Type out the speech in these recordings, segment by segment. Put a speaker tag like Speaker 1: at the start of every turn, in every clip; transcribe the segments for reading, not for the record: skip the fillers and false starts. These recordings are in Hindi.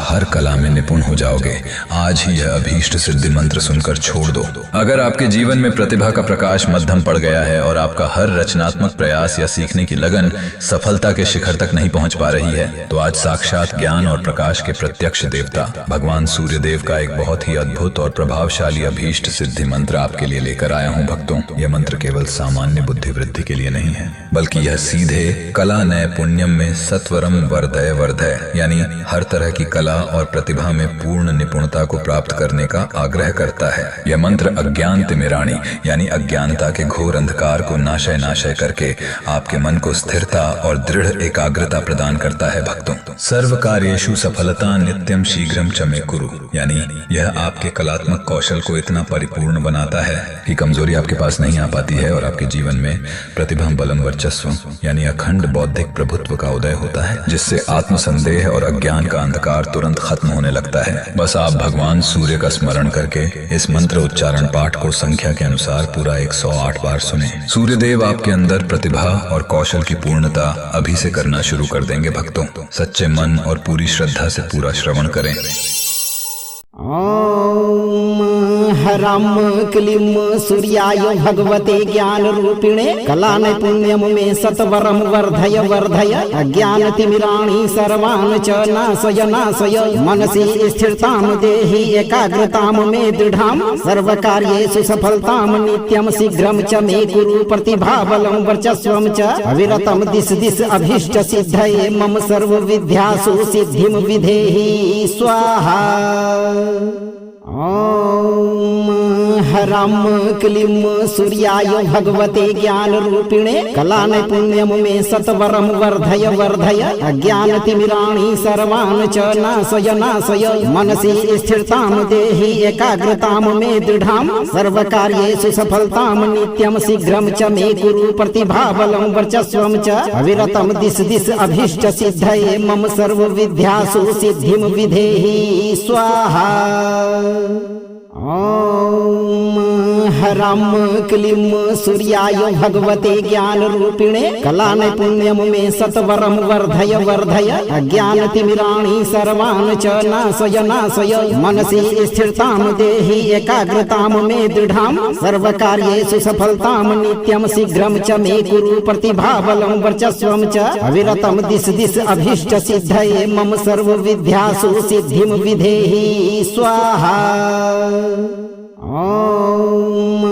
Speaker 1: हर कला में निपुण हो जाओगे। आज ही यह अभीष्ट सिद्धि मंत्र सुनकर छोड़ दो। अगर आपके जीवन में प्रतिभा का प्रकाश मध्यम पड़ गया है और आपका हर रचनात्मक प्रयास या सीखने की लगन सफलता के शिखर तक नहीं पहुंच पा रही है, तो आज साक्षात ज्ञान और प्रकाश के प्रत्यक्ष देवता भगवान सूर्य देव का एक बहुत ही अद्भुत और प्रभावशाली अभीष्ट सिद्धि मंत्र आपके लिए लेकर आया हूँ भक्तों। यह मंत्र केवल सामान्य बुद्धि वृद्धि के लिए नहीं है, बल्कि यह सीधे कला नय पुण्यम में सत्वरम वर्धय वर्धय यानी हर तरह की कला और प्रतिभा में पूर्ण निपुणता को प्राप्त करने का आग्रह करता है। यह मंत्र अज्ञान तिमिराणी यानी अज्ञानता के घोर अंधकार को नाशय करके आपके मन को स्थिरता और दृढ़ एकाग्रता प्रदान करता है भक्तों। सर्व कार्येषु सफलता नित्यम शीघ्रम च मे कुरु यानी यह आपके कलात्मक कौशल को इतना परिपूर्ण बनाता है कि कमजोरी आपके पास नहीं आ पाती है और आपके जीवन में प्रतिभा बलम वर्चस्व यानी अखंड बौद्धिक प्रभुत्व का उदय होता है, जिससे आत्मसंदेह और अज्ञान का अंधकार तुरंत खत्म होने लगता है। बस आप भगवान सूर्य का स्मरण करके इस मंत्र उच्चारण पाठ को संख्या के अनुसार पूरा 108 बार सुने। सूर्य देव आपके अंदर प्रतिभा और कौशल की पूर्णता अभी से करना शुरू कर देंगे भक्तों। सच्चे मन और पूरी श्रद्धा से पूरा श्रवण करें।
Speaker 2: ओम हरम क्लीं सूर्याय भगवते ज्ञान रूपिणे कला नैपुण्यम में सत्वरम वर्धय वर्धय अज्ञान तिमिराणि सर्वान् च नाशय नाशय मनसि स्थिरतां देहि एकाग्रतां मे दृढां सर्वकार्येषु सफलतां नित्यं शीघ्रं च मे कुरु प्रतिभाबलं वर्चस्वं च अविरतं दिश दिश अभीष्ट सिद्धये मम सर्व विद्यासु सिद्धिं विधेहि स्वाहा। ओम हरम क्लीं सूर्याय भगवते ज्ञान रूपिणे कला नैपुण्यम में सत्वरम वर्धय वर्धय अज्ञान तिमिराणि सर्वान् च नाशय नाशय मनसि स्थिरतां देहि एकाग्रतां मे दृढां सर्वकार्येषु सफलतां नित्यं शीघ्रं च मे कुरु प्रतिभाबलं वर्चस्वं च अविरतं दिश दिश अभीष्ट सिद्धये मम सर्व विद्यासु सिद्धिं विधेहि स्वाहा। ओम हरम क्लीं सूर्याय भगवते ज्ञान रूपिणे कला नैपुण्यम में सत्वरम वर्धय वर्धय अज्ञान तिमिराणि सर्वान् च नाशय नाशय मनसि स्थिरतां देहि एकाग्रतां मे दृढां सर्वकार्येषु सफलतां नित्यं शीघ्रं च मे कुरु प्रतिभाबलं वर्चस्वं च अविरतं दिश दिश अभीष्ट सिद्धये मम सर्व विद्यासु सिद्धिं विधेहि स्वाहा। ओम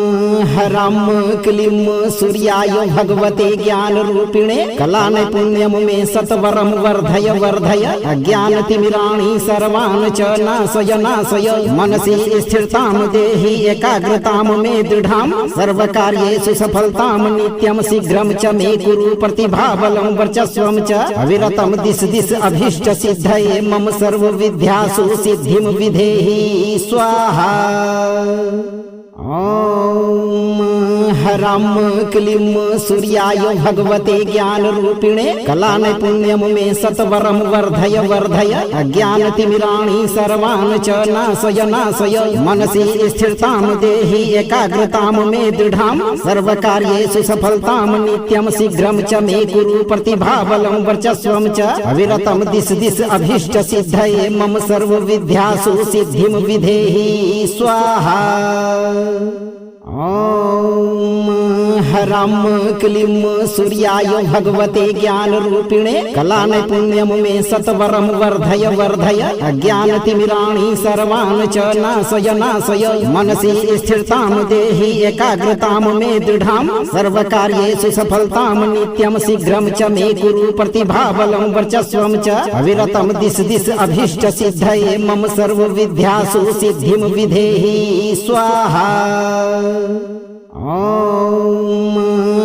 Speaker 2: हरम क्लीं सूर्याय भगवते ज्ञान रूपिणे कला नैपुण्यम में सत्वरम वर्धय वर्धय अज्ञान तिमिराणि सर्वान् च नाशय नाशय मनसि स्थिरतां देहि एकाग्रतां मे दृढां सर्वकार्येषु सफलतां नित्यं शीघ्रं च मे कुरु प्रतिभाबलं वर्चस्वं च अविरतं दिश दिश अभीष्ट सिद्धये मम सर्व विद्यासु सिद्धिं विधेहि स्वाहा। ओम हरम क्लीं सूर्याय भगवते ज्ञान रूपिणे कला नैपुण्यम में सत्वरम वर्धय वर्धय अज्ञान तिमिराणि सर्वान् च नाशय नाशय मनसि स्थिरतां देहि एकाग्रतां मे दृढां सर्वकार्येषु सफलतां नित्यं शीघ्रं च मे कुरु प्रतिभाबलं वर्चस्वं च अविरतं दिश दिश अभीष्ट सिद्धये मम सर्व विद्यासु सिद्धिं विधेहि स्वाहा। ओम हरम क्लीं सूर्याय भगवते ज्ञान रूपिणे कला नैपुण्यम में सत्वरम वर्धय वर्धय अज्ञान तिमिराणि सर्वान् च नाशय नाशय मनसि स्थिरतां देहि एकाग्रतां मे दृढां सर्वकार्येषु सफलतां नित्यं शीघ्रं च मे कुरु प्रतिभाबलं वर्चस्वं च अविरतं दिश दिश अभीष्ट सिद्धये मम सर्व विद्यासु सिद्धिं विधेहि स्वाहा। ओम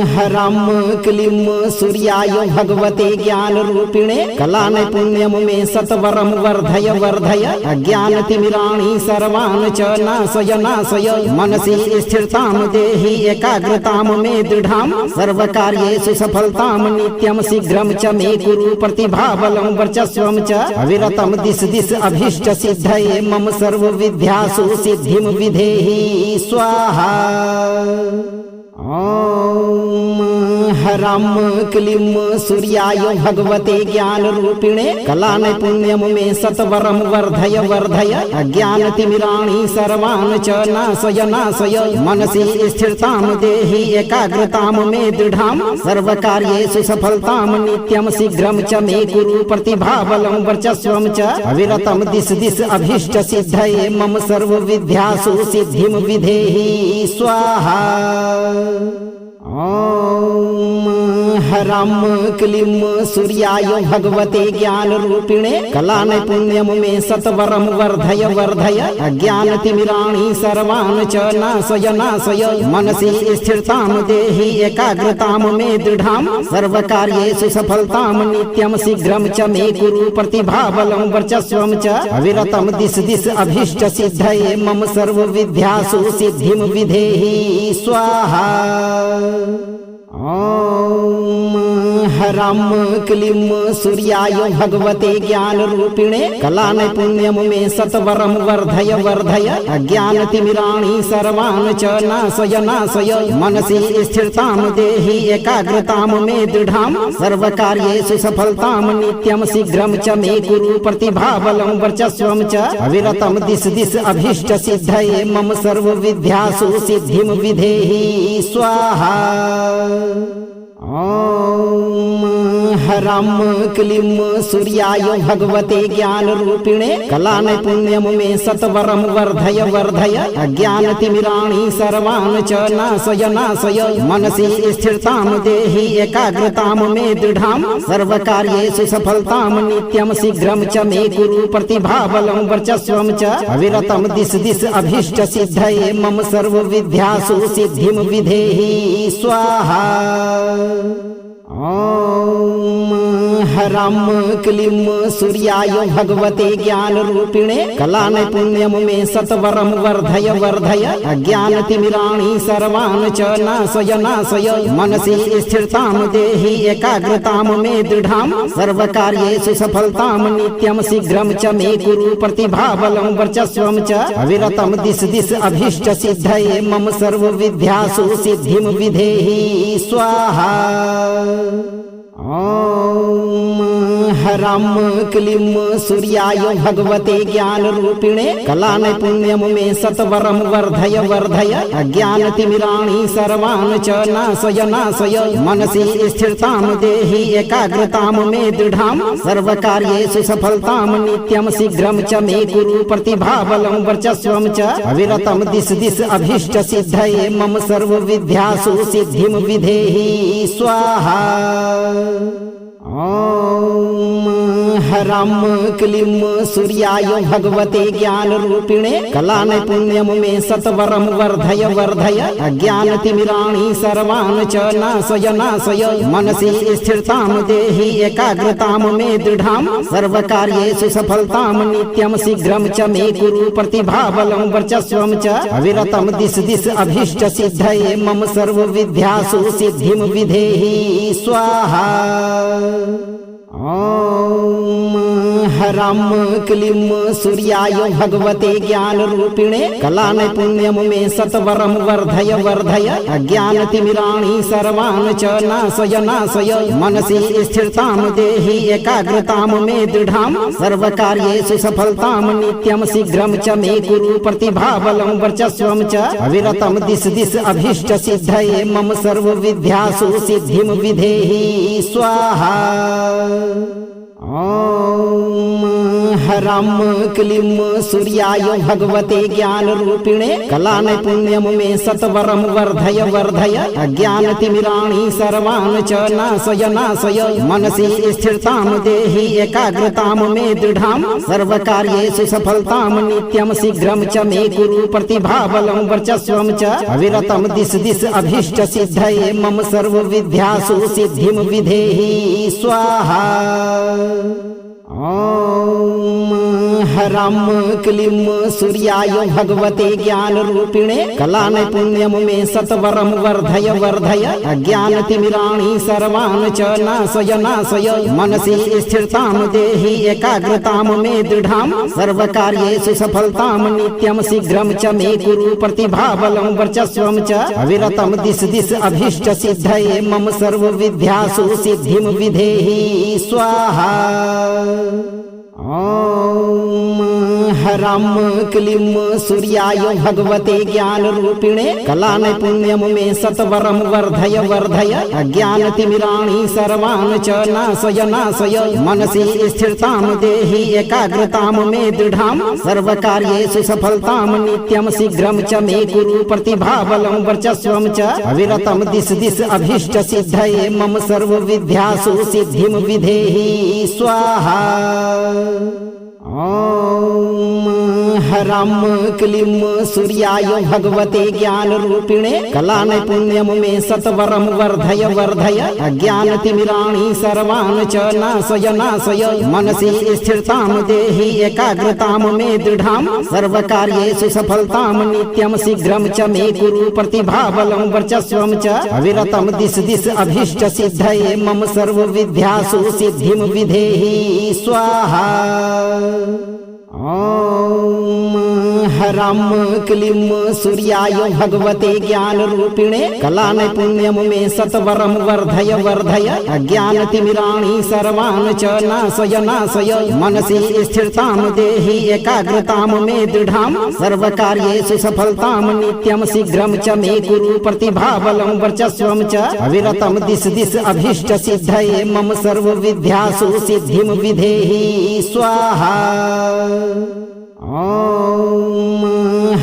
Speaker 2: हरम क्लीं सूर्याय भगवते ज्ञान रूपिणे कला नैपुण्यम में सत्वरम वर्धय वर्धय अज्ञान तिमिराणि सर्वान् च नाशय नाशय मनसि स्थिरतां देहि एकाग्रतां मे दृढां सर्वकार्येषु सफलतां नित्यं शीघ्रं च मे कुरु प्रतिभाबलं वर्चस्वं च अविरतं दिश दिश अभीष्ट सिद्धये मम सर्व विद्यासु सिद्धिं विधेहि स्वाहा। ओम ह्रां क्लीं सूर्याय भगवते ज्ञानरूपिणे कलानैपुण्यं मे सत्वरं वर्धय वर्धय अज्ञानतिमिराणि सर्वान् च नाशय नाशय मनसि स्थिरतां देहि एकाग्रतां मे दृढां सर्वकार्येषु सफलतां नित्यं शीघ्रं च मे कुरु प्रतिभाबलं वर्चस्वं च अविरतं दिश दिश अभीष्ट सिद्धये मम सर्वविद्यासु सिद्धिं विधेहि स्वाहा। ॐ ह्रां क्लीं सूर्याय भगवते ज्ञानरूपिणे कलानैपुण्यं मे सत्वरं वर्धय वर्धय अज्ञानतिमिराणि सर्वान् च नाशय नाशय मनसि स्थिरतां देहि एकाग्रतां मे दृढां सर्वकार्येषु सफलतां नित्यं शीघ्रं च मे कुरु प्रतिभाबलं वर्चस्वं च अविरतं दिश दिश अभीष्ट सिद्धये मम सर्वविद्यासु सिद्धिं विधेहि स्वाहा। ॐ ह्रां क्लीं सूर्याय भगवते ज्ञानरूपिणे कलानैपुण्यं मे सत्वरं वर्धय वर्धय अज्ञानतिमिराणि सर्वान् च नाशय नाशय मनसि स्थिरतां देहि एकाग्रतां मे दृढां सर्वकार्येषु सफलतां नित्यं शीघ्रं च मे कुरु प्रतिभाबलं वर्चस्वं च अविरतं दिश दिश अभीष्ट सिद्धये मम सर्वविद्यासु सिद्धिं विधेहि स्वाहा। ॐ ह्रां क्लीं सूर्याय भगवते ज्ञानरूपिणे कलानैपुण्यं मे सत्वरं वर्धय वर्धय अज्ञानतिमिराणि सर्वान् च नाशय नाशय मनसि स्थिरतां देहि एकाग्रतां मे दृढां सर्वकार्येषु सफलतां नित्यं शीघ्रं च मे कुरु प्रतिभाबलं वर्चस्वं च अविरतं दिश दिश अभीष्ट सिद्धये मम सर्वविद्यासु सिद्धिं विधेहि स्वाहा। ॐ ह्रां क्लीं सूर्याय भगवते ज्ञानरूपिणे कलानैपुण्यं मे सत्वरं वर्धय वर्धय अज्ञानतिमिराणि सर्वान् च नाशय नाशय मनसि स्थिरतां देहि एकाग्रतां मे दृढां सर्वकार्येषु सफलतां नित्यं शीघ्रं च मे कुरु प्रतिभाबलं वर्चस्वं च अविरतं दिश दिश अभीष्ट सिद्धये मम सर्वविद्यासु सिद्धिं विधेहि स्वाहा। ॐ ह्रां क्लीं सूर्याय भगवते ज्ञानरूपिणे कलानैपुण्यं मे सत्वरं वर्धय वर्धय अज्ञानतिमिराणि सर्वान् च नाशय नाशय मनसि स्थिरतां देहि एकाग्रतां मे दृढां सर्वकार्येषु सफलतां नित्यं शीघ्रं च मे कुरु प्रतिभाबलं वर्चस्वं च अविरतं दिश दिश अभीष्ट सिद्धये मम सर्वविद्यासु सिद्धिं विधेहि स्वाहा। ॐ ह्रां क्लीं सूर्याय भगवते ज्ञानरूपिणे कलानैपुण्यं मे सत्वरं वर्धय वर्धय अज्ञानतिमिराणि सर्वान् च नाशय नाशय मनसि स्थिरतां देहि एकाग्रतां मे दृढां सर्वकार्येषु सफलतां नित्यं शीघ्रं च मे कुरु प्रतिभाबलं वर्चस्वं च अविरतं दिश दिश अभीष्ट सिद्धये मम सर्वविद्यासु सिद्धिं विधेहि स्वाहा। ॐ ह्रां क्लीं सूर्याय भगवते ज्ञानरूपिणे कलानैपुण्यं मे सत्वरं वर्धय वर्धय अज्ञानतिमिराणि सर्वान् च नाशय नाशय मनसि स्थिरतां देहि एकाग्रतां मे दृढां सर्वकार्येषु सफलतां नित्यं शीघ्रं च मे कुरु प्रतिभाबलं वर्चस्वं च अविरतं दिश दिश अभीष्ट सिद्धये मम सर्वविद्यासु सिद्धिं विधेहि स्वाहा। ॐ ह्रां क्लीं सूर्याय भगवते ज्ञानरूपिणे कलानैपुण्यं मे सत्वरं वर्धय वर्धय अज्ञानतिमिराणि सर्वान् च नाशय नाशय मनसि स्थिरतां देहि एकाग्रतां मे दृढां सर्वकार्येषु सफलतां नित्यं शीघ्रं च मे कुरु प्रतिभाबलं वर्चस्वं च अविरतं दिश दिश अभीष्ट सिद्धये मम सर्वविद्यासु सिद्धिं विधेहि स्वाहा। ॐ ह्रां क्लीं सूर्याय भगवते ज्ञानरूपिणे कलानैपुण्यं मे सत्वरं वर्धय वर्धय अज्ञानतिमिराणि सर्वान् च नाशय नाशय मनसि स्थिरतां देहि एकाग्रतां मे दृढां सर्वकार्येषु सफलतां नित्यं शीघ्रं च मे कुरु प्रतिभाबलं वर्चस्वं च अविरतं दिश दिश अभीष्ट सिद्धये मम सर्व विद्यासु सिद्धिं विधेहि स्वाहा। ॐ ह्रां क्लीं सूर्याय भगवते ज्ञानरूपिणे कलानैपुण्यं मे सत्वरं वर्धय वर्धय अज्ञानतिमिराणि सर्वान् च नाशय नाशय मनसि स्थिरतां देहि एकाग्रतां मे दृढां सर्वकार्येषु सफलतां नित्यं शीघ्रं च मे कुरु प्रतिभाबलं वर्चस्वं च अविरतं दिश दिश अभीष्ट सिद्धये मम सर्व विद्यासु सिद्धिं विधेहि स्वाहा। ॐ ह्रां क्लीं सूर्याय भगवते ज्ञानरूपिणे कलानैपुण्यं मे सत्वरं वर्धय वर्धय अज्ञानतिमिराणि सर्वान् च नाशय नाशय मनसि स्थिरतां देहि एकाग्रतां मे दृढां सर्वकार्येषु सफलतां नित्यं शीघ्रं च मे कुरु प्रतिभाबलं वर्चस्वं च अविरतं दिश दिश अभीष्ट सिद्धये मम सर्व विद्यासु सिद्धिं विधेहि स्वाहा। ॐ ह्रां क्लीं सूर्याय भगवते ज्ञानरूपिणे कलानैपुण्यं मे सत्वरं वर्धय वर्धय अज्ञानतिमिराणि सर्वान् च नाशय नाशय मनसि स्थिरतां देहि एकाग्रतां मे दृढां सर्वकार्येषु सफलतां नित्यं शीघ्रं च मे कुरु प्रतिभाबलं वर्चस्वं च अविरतं दिश दिश अभीष्ट सिद्धये मम सर्व विद्यासु सिद्धिं विधेहि स्वाहा। ॐ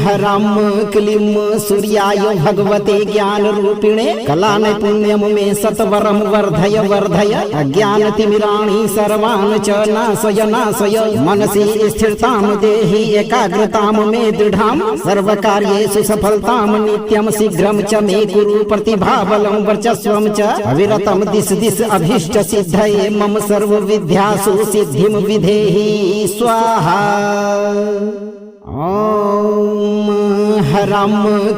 Speaker 2: ह्रां क्लीं सूर्याय भगवते ज्ञानरूपिणे कलानैपुण्यं मे सत्वरं वर्धय वर्धय अज्ञानतिमिराणि सर्वान् च नाशय नाशय मनसि स्थिरतां देहि एकाग्रतां मे दृढां सर्वकार्येषु सफलतां नित्यं शीघ्रं च मे कुरु प्रतिभाबलं वर्चस्वं च अविरतं दिश दिश अभीष्ट सिद्धये मम सर्व विद्यासु सिद्धिं विधेहि स्वाहा। ॐ ह्रां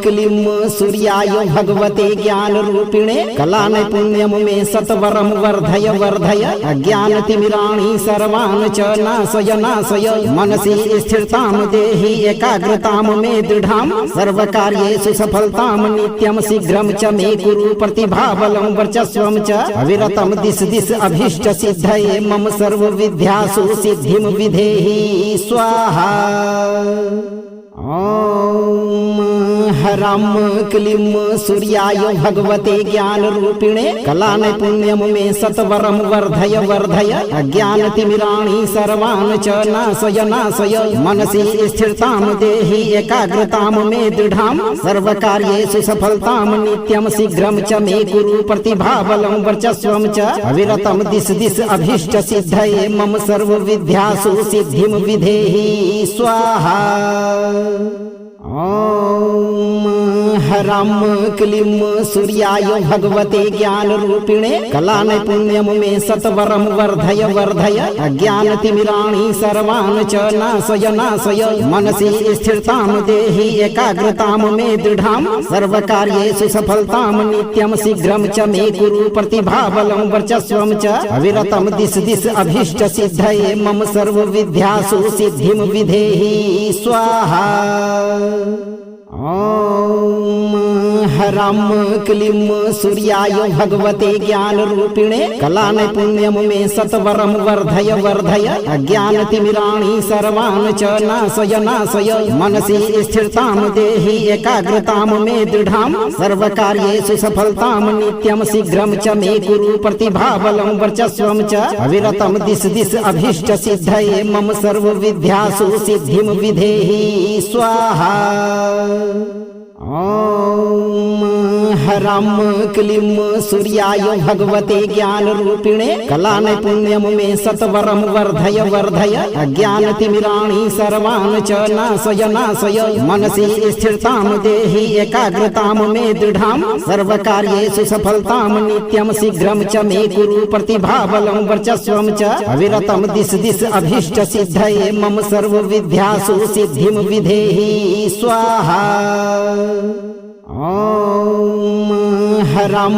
Speaker 2: क्लीं सूर्याय भगवते ज्ञानरूपिणे कलानैपुण्यं मे सत्वरं वर्धय वर्धय अज्ञानतिमिराणि सर्वान् च नाशय नाशय मनसि स्थिरतां देहि एकाग्रतां मे दृढां सर्वकार्येषु सफलतां नित्यं शीघ्रं च मे कुरु प्रतिभाबलं वर्चस्वं च अविरतं दिश दिश अभीष्ट सिद्धये मम सर्व विद्यासु सिद्धिं विधेहि स्वाहा। ॐ ह्रां क्लीं सूर्याय भगवते ज्ञानरूपिणे कलानैपुण्यं मे सत्वरं वर्धय वर्धय अज्ञानतिमिराणि सर्वान् च नाशय नाशय मनसि स्थिरतां देहि एकाग्रतां मे दृढां सर्वकार्येषु सफलतां नित्यं शीघ्रं च मे कुरु प्रतिभाबलं वर्चस्वं च अविरतं दिश दिश अभीष्ट सिद्धये मम सर्व विद्यासु सिद्धिं विधेहि स्वाहा। ॐ ह्रां क्लीं सूर्याय भगवते ज्ञानरूपिणे कलानैपुण्यं मे सत्वरं वर्धय वर्धय अज्ञानतिमिराणि सर्वान् च नाशय नाशय मनसि स्थिरतां देहि एकाग्रतां मे दृढां सर्वकार्येषु सफलतां नित्यं शीघ्रं च मे कुरु प्रतिभाबलं वर्चस्वं च अविरतं दिश दिश अभीष्ट सिद्धये मम सर्व विद्यासु सिद्धिं विधेहि स्वाहा। ॐ ह्रां क्लीं सूर्याय भगवते ज्ञानरूपिणे कलानैपुण्यं मे सत्वरं वर्धय वर्धय अज्ञानतिमिराणि सर्वान् च नाशय नाशय मनसि स्थिरतां देहि एकाग्रतां मे दृढां सर्वकार्येषु सफलतां नित्यं शीघ्रं च मे कुरु प्रतिभाबलं वर्चस्वं च अविरतं दिश दिश अभीष्ट सिद्धये मम सर्व विद्यासु सिद्धिं विधेहि स्वाहा। ॐ ह्रां क्लीं सूर्याय भगवते ज्ञानरूपिणे कलानैपुण्यं मे सत्वरं वर्धय वर्धय अज्ञानतिमिराणि सर्वान् च नाशय नाशय मनसि स्थिरतां देहि एकाग्रतां मे दृढां सर्वकार्येषु सफलतां नित्यं शीघ्रं च मे कुरु प्रतिभाबलं वर्चस्वं च अविरतं दिश दिश अभीष्ट सिद्धये मम सर्वविद्यासु सिद्धिं विधेहि स्वाहा। ॐ ह्रां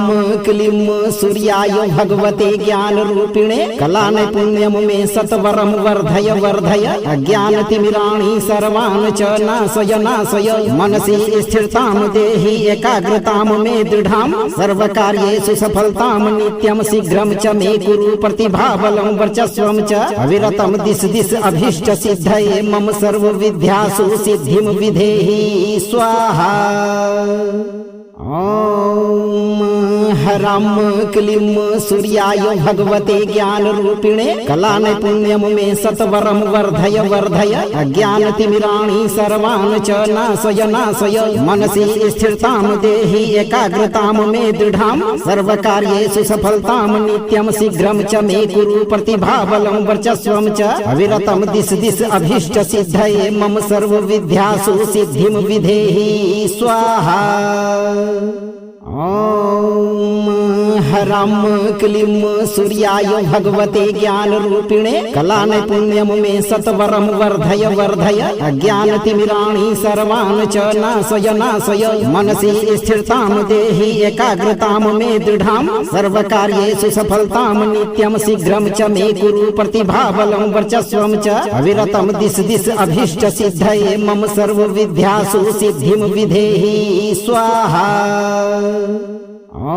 Speaker 2: क्लीं सूर्याय भगवते ज्ञानरूपिणे कलानैपुण्यं मे सत्वरं वर्धय वर्धय अज्ञानतिमिराणि सर्वान् च नाशय नाशय मनसि स्थिरतां देहि एकाग्रतां मे दृढां सर्वकार्येषु सफलतां नित्यं शीघ्रं च मे कुरु प्रतिभाबलं वर्चस्वं च अविरतं दिश दिश अभीष्ट सिद्धये मम सर्वविद्यासु सिद्धिं विधेहि स्वाहा। ॐ ह्रां क्लीं सूर्याय भगवते ज्ञानरूपिणे कलानैपुण्यं मे सत्वरं वर्धय वर्धय अज्ञानतिमिराणि सर्वान् च नाशय नाशय मनसि स्थिरतां देहि एकाग्रतां मे दृढां सर्वकार्येषु सफलतां नित्यं शीघ्रं च मे कुरु प्रतिभाबलं वर्चस्वं च अविरतं दिश दिश अभीष्ट सिद्धये मम सर्वविद्यासु सिद्धिं विधेहि स्वाहा। ॐ ह्रां क्लीं सूर्याय भगवते ज्ञानरूपिणे कलानैपुण्यं मे सत्वरं वर्धय वर्धय अज्ञानतिमिराणि सर्वान् च नाशय नाशय मनसि स्थिरतां देहि एकाग्रतां मे दृढां सर्वकार्येषु सफलतां नित्यं शीघ्रं च मे कुरु प्रतिभाबलं वर्चस्वं च अविरतं दिश दिश अभीष्ट सिद्धये मम सर्वविद्यासु सिद्धिं विधेहि स्वाहा। ॐ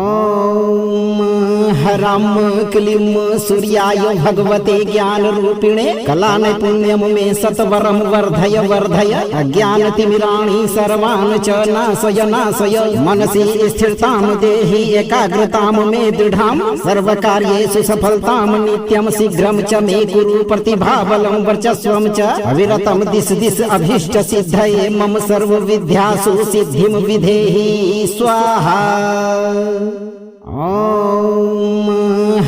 Speaker 2: ह्रां क्लीं सूर्याय भगवते ज्ञानरूपिणे कलानैपुण्यं मे सत्वरं वर्धय वर्धय अज्ञानतिमिराणि सर्वान् च नाशय नाशय मनसि स्थिरतां देहि एकाग्रतां मे दृढां सर्वकार्येषु सफलतां नित्यं शीघ्रं च मे कुरु प्रतिभाबलं वर्चस्वं च अविरतं दिश दिश अभीष्ट सिद्धये मम सर्वविद्यासु सिद्धिं विधेहि स्वाहा। ॐ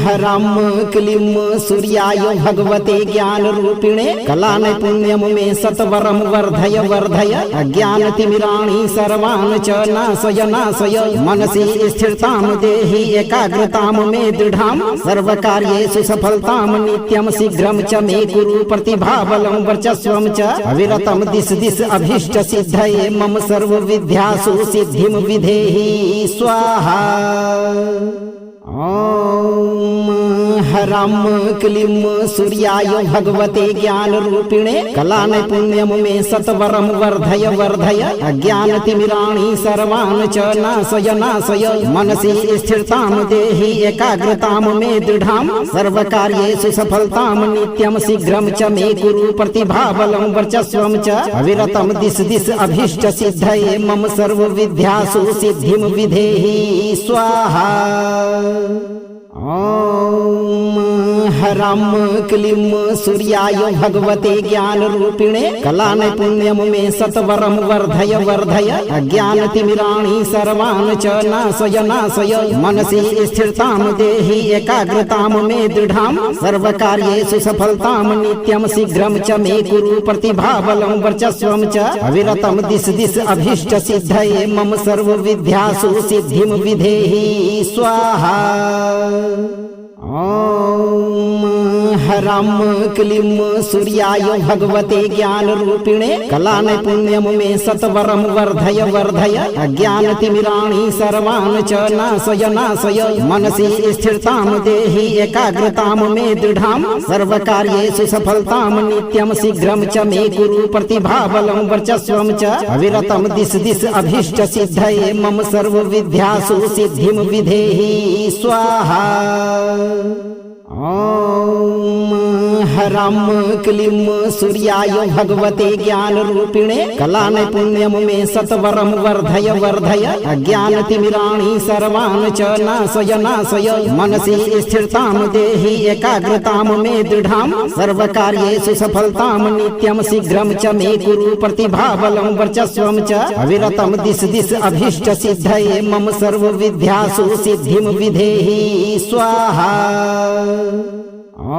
Speaker 2: ह्रां क्लीं सूर्याय भगवते ज्ञानरूपिणे कलानैपुण्यं मे सत्वरं वर्धय वर्धय अज्ञानतिमिराणि सर्वान् च नाशय नाशय मनसि स्थिरतां देहि एकाग्रतां मे दृढां सर्वकार्येषु सफलतां नित्यं शीघ्रं च मे कुरु प्रतिभाबलं वर्चस्वं च अविरतं दिश दिश अभीष्ट सिद्धये मम सर्वविद्यासु सिद्धिं विधेहि स्वाहा। ॐ ह्रां क्लीं सूर्याय भगवते ज्ञानरूपिणे कलानैपुण्यं मे सत्वरं वर्धय वर्धय अज्ञानतिमिराणि सर्वान् च नाशय नाशय मनसि स्थिरतां देहि एकाग्रतां मे दृढां सर्वकार्येषु सफलतां नित्यं शीघ्रं च मे कुरु प्रतिभाबलं वर्चस्वं च अविरतं दिश दिश अभीष्ट सिद्धये मम सर्वविद्यासु सिद्धिं विधेहि स्वाहा। ॐ ह्रां क्लीं सूर्याय भगवते ज्ञानरूपिणे कलानैपुण्यं मे सत्वरं वर्धय वर्धय अज्ञानतिमिराणि सर्वान् च नाशय नाशय मनसि स्थिरतां देहि एकाग्रतां मे दृढां सर्वकार्येषु सफलतां नित्यं शीघ्रं च मे कुरु प्रतिभाबलं वर्चस्वं च अविरतं दिश दिश अभीष्ट सिद्धये मम सर्वविद्यासु सिद्धिं विधेहि स्वाहा। ॐ ह्रां क्लीं सूर्याय भगवते ज्ञानरूपिणे कलानैपुण्यं मे सत्वरं वर्धय वर्धय अज्ञानतिमिराणि सर्वान् च नाशय नाशय मनसि स्थिरतां देहि एकाग्रतां मे दृढां सर्वकार्येषु सफलतां नित्यं शीघ्रं च मे कुरु प्रतिभाबलं वर्चस्वं च अविरतं दिश दिश अभीष्ट सिद्धये मम सर्वविद्यासु सिद्धिं विधेहि स्वाहा। ॐ ह्रां क्लीं सूर्याय भगवते ज्ञानरूपिणे कलानैपुण्यं मे सत्वरं वर्धय वर्धय अज्ञानतिमिराणि सर्वान् च नाशय नाशय मनसि स्थिरतां देहि एकाग्रतां मे दृढां सर्वकार्येषु सफलतां नित्यं शीघ्रं च मे कुरु प्रतिभाबलं वर्चस्वं च अविरतं दिश दिश अभीष्ट सिद्धये मम सर्वविद्यासु सिद्धिं विधेहि स्वाहा। ॐ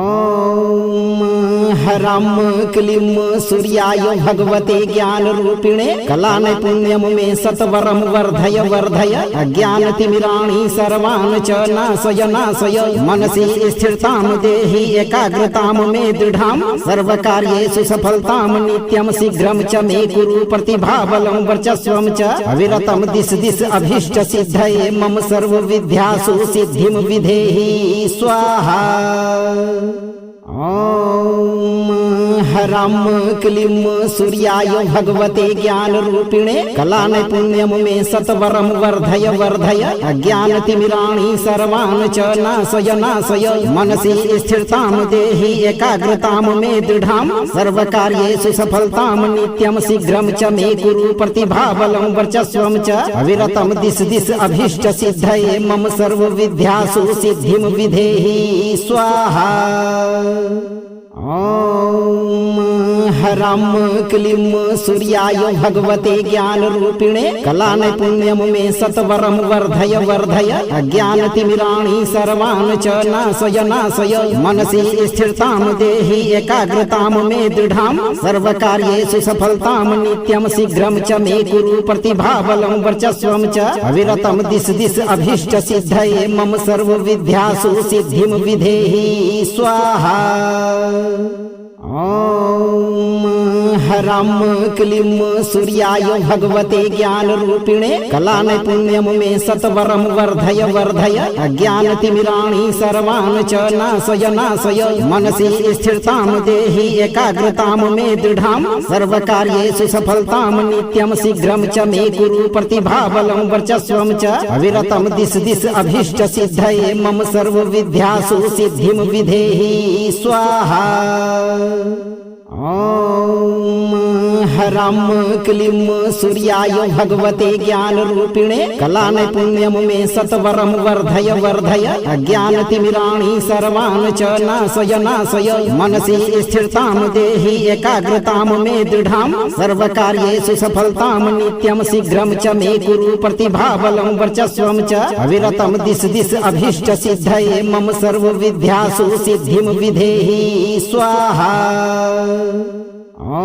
Speaker 2: ह्रां क्लीं सूर्याय भगवते ज्ञानरूपिणे कलानैपुण्यं मे सत्वरं वर्धय वर्धय अज्ञानतिमिराणि सर्वान् च नाशय नाशय मनसि स्थिरतां देहि एकाग्रतां मे दृढां सर्वकार्येषु सफलतां नित्यं शीघ्रं च मे कुरु प्रतिभाबलं वर्चस्वं च अविरतं दिश दिश अभीष्ट सिद्धये मम सर्वविद्यासु सिद्धिं विधेहि स्वाहा। ॐ ह्रां क्लीं सूर्याय भगवते ज्ञानरूपिणे कलानैपुण्यं मे सत्वरं वर्धय वर्धय अज्ञानतिमिराणि सर्वान् च नाशय नाशय मनसि स्थिरतां देहि एकाग्रतां मे दृढां सर्वकार्येषु सफलतां नित्यं शीघ्रं च मे कुरु प्रतिभाबलं वर्चस्वं च अविरतं दिश दिश अभीष्ट सिद्धये मम सर्वविद्यासु सिद्धिं विधेहि स्वाहा। ॐ ह्रां क्लीं सूर्याय भगवते ज्ञानरूपिणे कलानैपुण्यं मे सत्वरं वर्धय वर्धय अज्ञानतिमिराणि सर्वान् च नाशय नाशय मनसि स्थिरतां देहि एकाग्रतां मे दृढां सर्वकार्येषु सफलतां नित्यं शीघ्रं च मे कुरु प्रतिभाबलं वर्चस्वं च अविरतं दिश दिश अभीष्ट सिद्धये मम सर्वविद्यासु सिद्धिं विधेहि स्वाहा। ॐ ह्रां क्लीं सूर्याय भगवते ज्ञानरूपिणे कलानैपुण्यं मे सत्वरं वर्धय वर्धय अज्ञानतिमिराणि सर्वान् च नाशय नाशय मनसि स्थिरतां देहि एकाग्रतां मे दृढां सर्वकार्येषु सफलतां नित्यं शीघ्रं च मे कुरु प्रतिभाबलं वर्चस्वं च अविरतं दिश दिश अभीष्ट सिद्धये मम सर्वविद्यासु सिद्धिं विधेहि स्वाहा। ॐ ह्रां क्लीं सूर्याय भगवते ज्ञानरूपिणे कलानैपुण्यं मे सत्वरं वर्धय वर्धय अज्ञानतिमिराणि सर्वान् च नाशय नाशय मनसि स्थिरतां देहि एकाग्रतां मे दृढां सर्वकार्येषु सफलतां नित्यं शीघ्रं च मे कुरु प्रतिभाबलं वर्चस्वं च अविरतं दिश दिश अभीष्ट सिद्धये मम सर्वविद्यासु सिद्धिं विधेहि स्वाहा। ॐ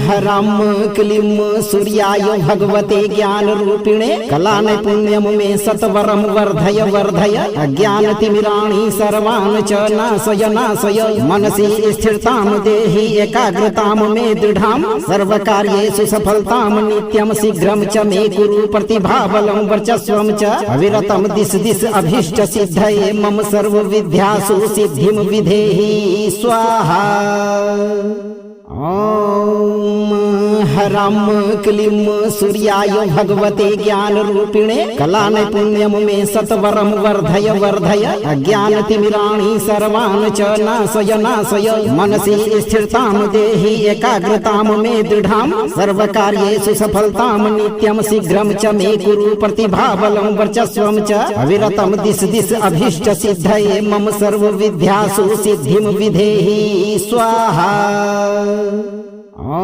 Speaker 2: ह्रां क्लीं सूर्याय भगवते ज्ञानरूपिणे कलानैपुण्यं मे सत्वरं वर्धय वर्धय अज्ञानतिमिराणि सर्वान् च नाशय नाशय मनसि स्थिरतां देहि एकाग्रतां मे दृढां सर्वकार्येषु सफलतां नित्यं शीघ्रं च मे कुरु प्रतिभाबलं वर्चस्वं च अविरतं दिश दिश अभीष्ट सिद्धये मम सर्वविद्यासु सिद्धिं विधेहि स्वाहा। ॐ ह्रां क्लीं सूर्याय भगवते ज्ञानरूपिणे कलानैपुण्यं मे सत्वरं वर्धय वर्धय अज्ञानतिमिराणि सर्वान् च नाशय नाशय मनसि स्थिरतां देहि एकाग्रतां मे दृढां सर्वकार्येषु सफलतां नित्यं शीघ्रं च मे कुरु प्रतिभाबलं वर्चस्वं च अविरतं दिश दिश अभीष्ट सिद्धये मम सर्वविद्यासु सिद्धिं विधेहि स्वाहा। ॐ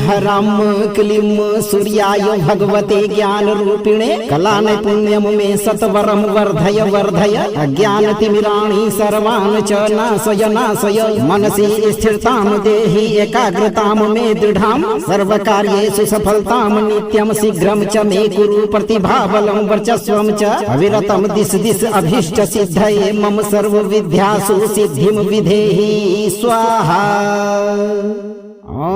Speaker 2: ह्रां क्लीं सूर्याय भगवते ज्ञानरूपिणे कलानैपुण्यं मे सत्वरं वर्धय वर्धय अज्ञानतिमिराणि सर्वान् च नाशय नाशय मनसि स्थिरतां देहि एकाग्रतां मे दृढां सर्वकार्येषु सफलतां नित्यं शीघ्रं च मे कुरु प्रतिभाबलं वर्चस्वं च अविरतं दिश दिश अभीष्ट सिद्धये मम सर्वविद्यासु सिद्धिं विधेहि स्वाहा। ॐ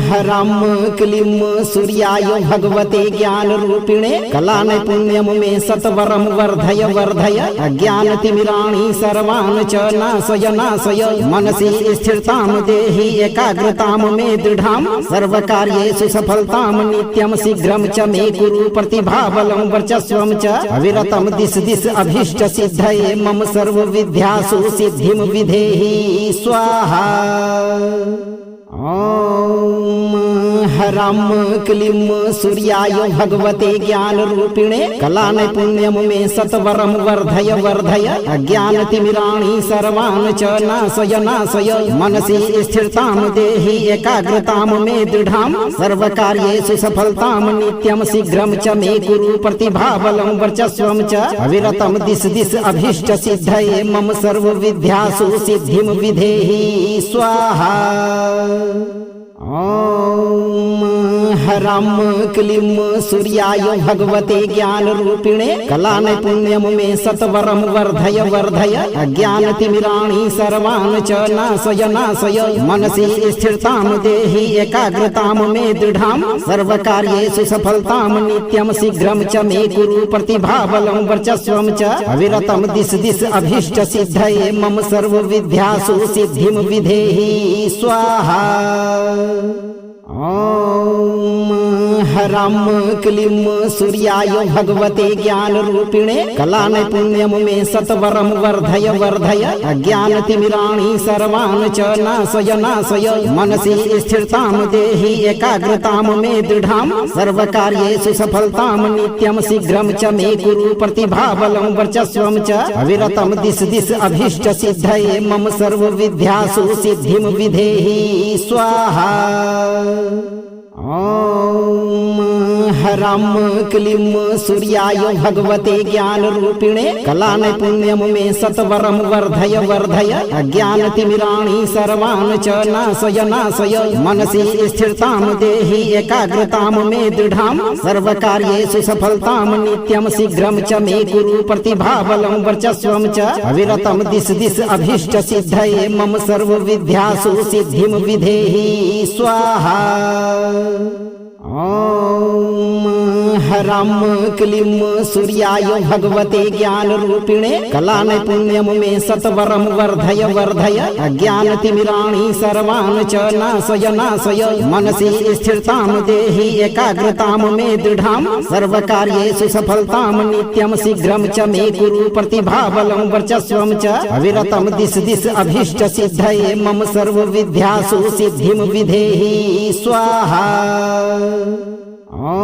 Speaker 2: ह्रां ह्रां क्लीं सूर्याय भगवते ज्ञानरूपिणे कलानैपुण्यं मे सत्वरं वर्धय वर्धय अज्ञानतिमिराणि सर्वान् च नाशय नाशय मनसि स्थिरतां देहि एकाग्रतां मे दृढां सर्वकार्येषु सफलतां नित्यं शीघ्रं च मे कुरु प्रतिभाबलं वर्चस्वं च अविरतं दिश दिश अभीष्ट सिद्धये मम सर्व विद्यासु सिद्धिं विधेहि स्वाहा। ॐ ह्रां क्लीं सूर्याय भगवते ज्ञानरूपिणे कलानैपुण्यं मे सत्वरं वर्धय वर्धय अज्ञानतिमिराणि सर्वान् च नाशय नाशय मनसि स्थिरतां देहि एकाग्रतां मे दृढां सर्वकार्येषु सफलतां नित्यं शीघ्रं च मे कुरु प्रतिभाबलं वर्चस्वं च अविरतं दिश दिश अभीष्ट सिद्धये मम सर्व विद्यासु सिद्धिं विधेहि स्वाहा। ॐ ह्रां क्लीं सूर्याय भगवते ज्ञानरूपिणे कलानैपुण्यं मे सत्वरं वर्धय वर्धय अज्ञानतिमिराणि सर्वान् च नाशय नाशय मनसि स्थिरतां देहि एकाग्रतां मे दृढां सर्वकार्येषु सफलतां नित्यं शीघ्रं च मे कुरु प्रतिभाबलं वर्चस्वं च अविरतं दिश दिश अभीष्ट सिद्धये मम सर्व विद्यासु सिद्धिं विधेहि स्वाहा। ॐ ह्रां क्लीं सूर्याय भगवते ज्ञानरूपिणे कलानैपुण्यं मे सत्वरं वर्धय वर्धय अज्ञानतिमिराणि सर्वान् च नाशय नाशय मनसि स्थिरतां देहि एकाग्रतां मे दृढां सर्वकार्येषु सफलतां नित्यं शीघ्रं च मे कुरु प्रतिभाबलं वर्चस्वं च अविरतं दिश दिश अभीष्ट सिद्धये मम सर्व विद्यासु सिद्धिं विधेहि स्वाहा। ॐ ह्रां क्लीं सूर्याय भगवते ज्ञानरूपिणे कलानैपुण्यं मे सत्वरं वर्धय वर्धय अज्ञानतिमिराणि सर्वान् च नाशय नाशय मनसि स्थिरतां देहि एकाग्रतां मे दृढां सर्वकार्येषु सफलतां नित्यं शीघ्रं च मे कुरु प्रतिभाबलं वर्चस्वं च अविरतं दिश दिश अभीष्ट सिद्धये मम सर्व विद्यासु सिद्धिं विधेहि स्वाहा। ॐ ह्रां क्लीं सूर्याय भगवते ज्ञानरूपिणे कलानैपुण्यं मे सत्वरं वर्धय वर्धय अज्ञानतिमिराणि सर्वान् च नाशय नाशय मनसि स्थिरतां देहि एकाग्रतां मे दृढां सर्वकार्येषु सफलतां नित्यं शीघ्रं च मे कुरु प्रतिभाबलं वर्चस्वं च अविरतं दिश दिश अभीष्ट सिद्धये मम सर्व विद्यासु सिद्धिं विधेहि स्वाहा। ॐ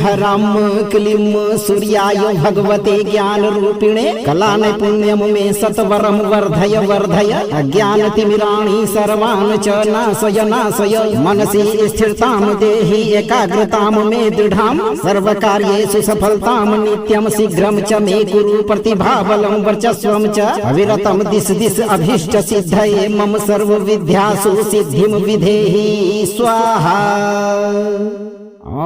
Speaker 2: ह्रां क्लीं सूर्याय भगवते ज्ञानरूपिणे कलानैपुण्यं मे सत्वरं वर्धय वर्धय अज्ञानतिमिराणि सर्वान् च नाशय नाशय मनसि स्थिरतां देहि एकाग्रतां मे दृढां सर्वकार्येषु सफलतां नित्यं शीघ्रं च मे कुरु प्रतिभाबलं वर्चस्वं च अविरतं दिश दिश अभीष्ट सिद्धये मम सर्व विद्यासु सिद्धिं विधेहि स्वाहा। ॐ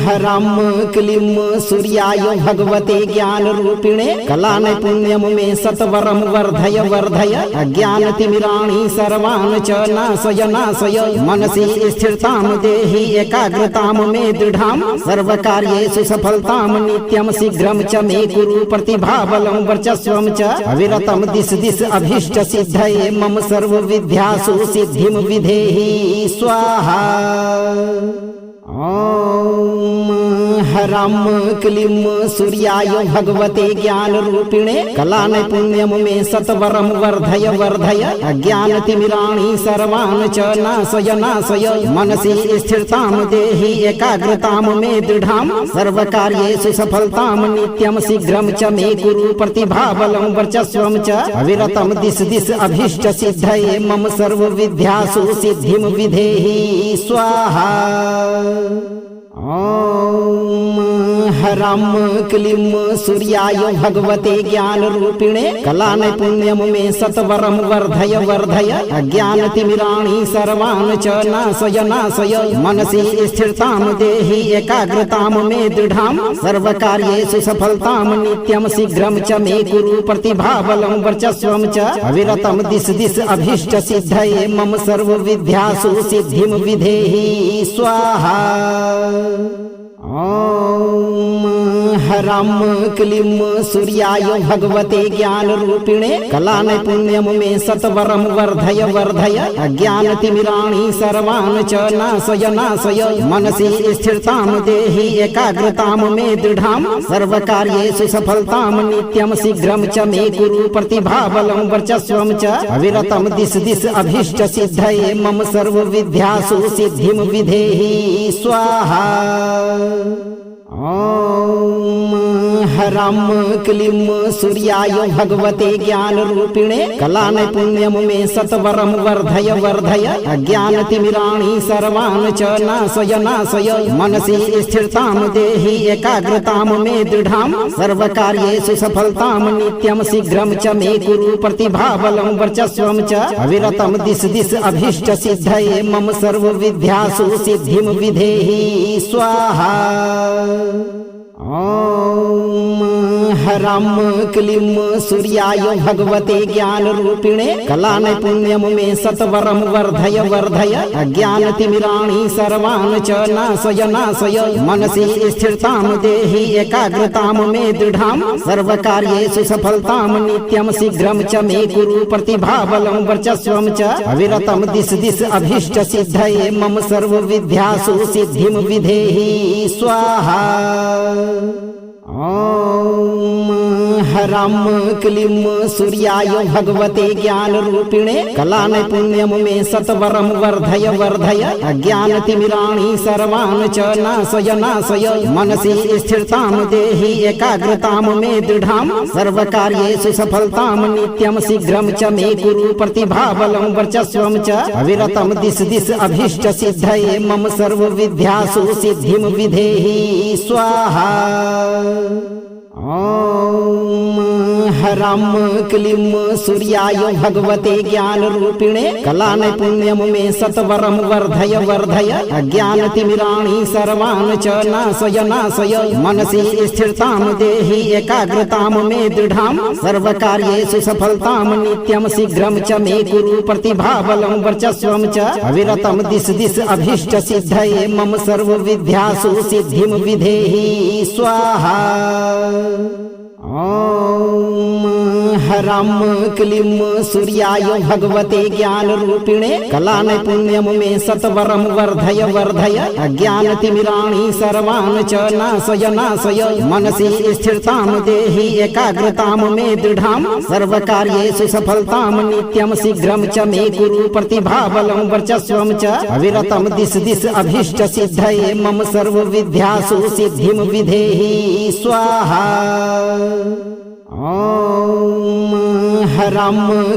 Speaker 2: ह्रां क्लीं सूर्याय भगवते ज्ञानरूपिणे कलानैपुण्यं मे सत्वरं वर्धय वर्धय अज्ञानतिमिराणि सर्वान् च नाशय नाशय मनसि स्थिरतां देहि एकाग्रतां मे दृढां सर्वकार्येषु सफलतां नित्यं शीघ्रं च मे कुरु प्रतिभाबलं वर्चस्वं च अविरतं दिश दिश अभीष्ट सिद्धये मम सर्व विद्यासु सिद्धिं विधेहि स्वाहा। ॐ ह्रां क्लीं सूर्याय भगवते ज्ञानरूपिणे कलानैपुण्यं मे सत्वरं वर्धय वर्धय अज्ञानतिमिराणि सर्वान् च नाशय नाशय मनसि स्थिरतां देहि एकाग्रतां मे दृढां सर्वकार्येषु सफलतां नित्यं शीघ्रं च मे कुरु प्रतिभाबलं वर्चस्वं च अविरतं दिश दिश अभीष्ट सिद्धये मम सर्व विद्यासु सिद्धिं विधेहि स्वाहा। ॐ ह्रां क्लीं सूर्याय भगवते ज्ञानरूपिणे कलानैपुण्यं मे सत्वरं वर्धय वर्धय अज्ञानतिमिराणि सर्वान् च नाशय नाशय मनसि स्थिरतां देहि एकाग्रतां मे दृढां सर्वकार्येषु सफलतां नित्यं शीघ्रं च मे कुरु प्रतिभाबलं वर्चस्वं च अविरतं दिश दिश अभीष्ट सिद्धये मम सर्वविद्यासु सिद्धिं विधेहि स्वाहा। ॐ ह्रां क्लीं सूर्याय भगवते ज्ञानरूपिणे कलानैपुण्यं मे सत्वरं वर्धय वर्धय अज्ञानतिमिराणि सर्वान् च नाशय नाशय मनसि स्थिरतां देहि एकाग्रतां मे दृढां सर्वकार्येषु सफलतां नित्यं शीघ्रं च मे कुरु प्रतिभाबलं वर्चस्वं च अविरतं दिश दिश अभीष्ट सिद्धये मम सर्वविद्यासु सिद्धिं विधेहि स्वाहा। ॐ ह्रां क्लीं सूर्याय भगवते ज्ञानरूपिणे कलानैपुण्यं मे सत्वरं वर्धय वर्धय अज्ञानतिमिराणि सर्वान् च नाशय नाशय मनसि स्थिरतां देहि एकाग्रतां मे दृढां सर्वकार्येषु सफलतां नित्यं शीघ्रं च मे कुरु प्रतिभाबलं वर्चस्वं च अविरतं दिश दिश अभीष्ट सिद्धये मम सर्वविद्यासु सिद्धिं विधेहि स्वाहा। ॐ ह्रां क्लीं सूर्याय भगवते ज्ञानरूपिणे कलानैपुण्यं मे सत्वरं वर्धय वर्धय अज्ञानतिमिराणि सर्वान् च नाशय नाशय मनसि स्थिरतां देहि एकाग्रतां मे दृढां सर्वकार्येषु सफलतां नित्यं शीघ्रं च मे कुरु प्रतिभाबलं वर्चस्वं च अविरतं दिश दिश अभीष्ट सिद्धये मम सर्वविद्यासु सिद्धिं विधेहि स्वाहा। ॐ ह्रां क्लीं सूर्याय भगवते ज्ञानरूपिणे कलानैपुण्यं मे सत्वरं वर्धय वर्धय अज्ञानतिमिराणि सर्वान् च नाशय नाशय मनसि स्थिरतां देहि एकाग्रतां मे दृढां सर्वकार्येषु सफलतां नित्यं शीघ्रं च मे कुरु प्रतिभाबलं वर्चस्वं च अविरतं दिश दिश अभीष्ट सिद्धये मम सर्वविद्यासु सिद्धिं विधेहि स्वाहा। ॐ ह्रां क्लीं सूर्याय भगवते ज्ञानरूपिणे कलानैपुण्यं मे सत्वरं वर्धय वर्धय अज्ञानतिमिराणि सर्वान् च नाशय नाशय मनसि स्थिरतां देहि एकाग्रतां मे दृढां सर्वकार्येषु सफलतां नित्यं शीघ्रं च मे कुरु प्रतिभाबलं वर्चस्वं च अविरतं दिश दिश अभीष्ट सिद्धये मम सर्वविद्यासु सिद्धिं विधेहि स्वाहा। ॐ ह्रां क्लीं सूर्याय भगवते ज्ञानरूपिणे कलानैपुण्यं मे सत्वरं वर्धय वर्धय अज्ञानतिमिराणि सर्वान् च नाशय नाशय मनसि स्थिरतां देहि एकाग्रतां मे दृढां सर्वकार्येषु सफलतां नित्यं शीघ्रं च मे कुरु प्रतिभाबलं वर्चस्वं च अविरतं दिश दिश अभीष्ट सिद्धये मम सर्वविद्यासु सिद्धिं विधेहि स्वाहा। ॐ ह्रां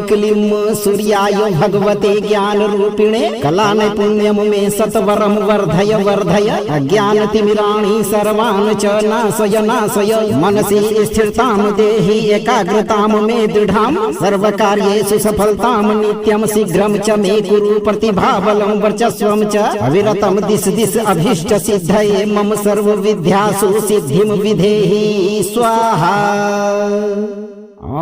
Speaker 2: क्लीं सूर्याय भगवते ज्ञानरूपिणे कलानैपुण्यं मे सत्वरं वर्धय वर्धय अज्ञानतिमिराणि सर्वान् च नाशय नाशय मनसि स्थिरतां देहि एकाग्रतां मे दृढां सर्वकार्येषु सफलतां नित्यं शीघ्रं च मे कुरु प्रतिभाबलं वर्चस्वं च अविरतं दिश दिश अभीष्ट सिद्धये मम सर्वविद्यासु सिद्धिं विधेहि स्वाहा। ॐ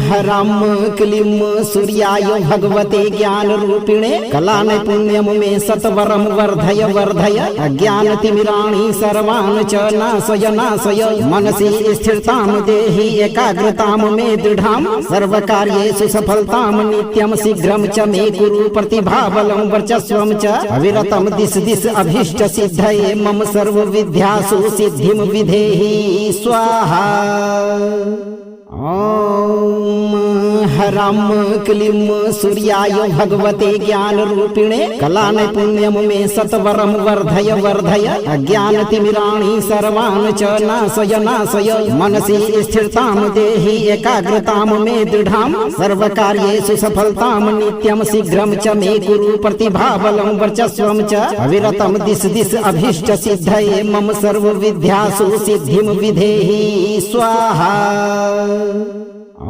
Speaker 2: ह्रां क्लीं सूर्याय भगवते ज्ञानरूपिणे कलानैपुण्यं मे सत्वरं वर्धय वर्धय अज्ञानतिमिराणि सर्वान् च नाशय नाशय मनसि स्थिरतां देहि एकाग्रतां मे दृढां सर्वकार्येषु सफलतां नित्यं शीघ्रं च मे कुरु प्रतिभाबलं वर्चस्वं च अविरतं दिश दिश अभीष्ट सिद्धये मम सर्वविद्यासु सिद्धिं विधेहि स्वाहा। ॐ ह्रां क्लीं सूर्याय भगवते ज्ञानरूपिणे कलानैपुण्यं मे सत्वरं वर्धय वर्धय अज्ञानतिमिराणि सर्वान् च नाशय नाशय मनसि स्थिरतां देहि एकाग्रतां मे दृढां सर्वकार्येषु सफलतां नित्यं शीघ्रं च मे कुरु प्रतिभाबलं वर्चस्वं च अविरतं दिश दिश अभीष्ट सिद्धये मम सर्वविद्यासु सिद्धिं विधेहि स्वाहा।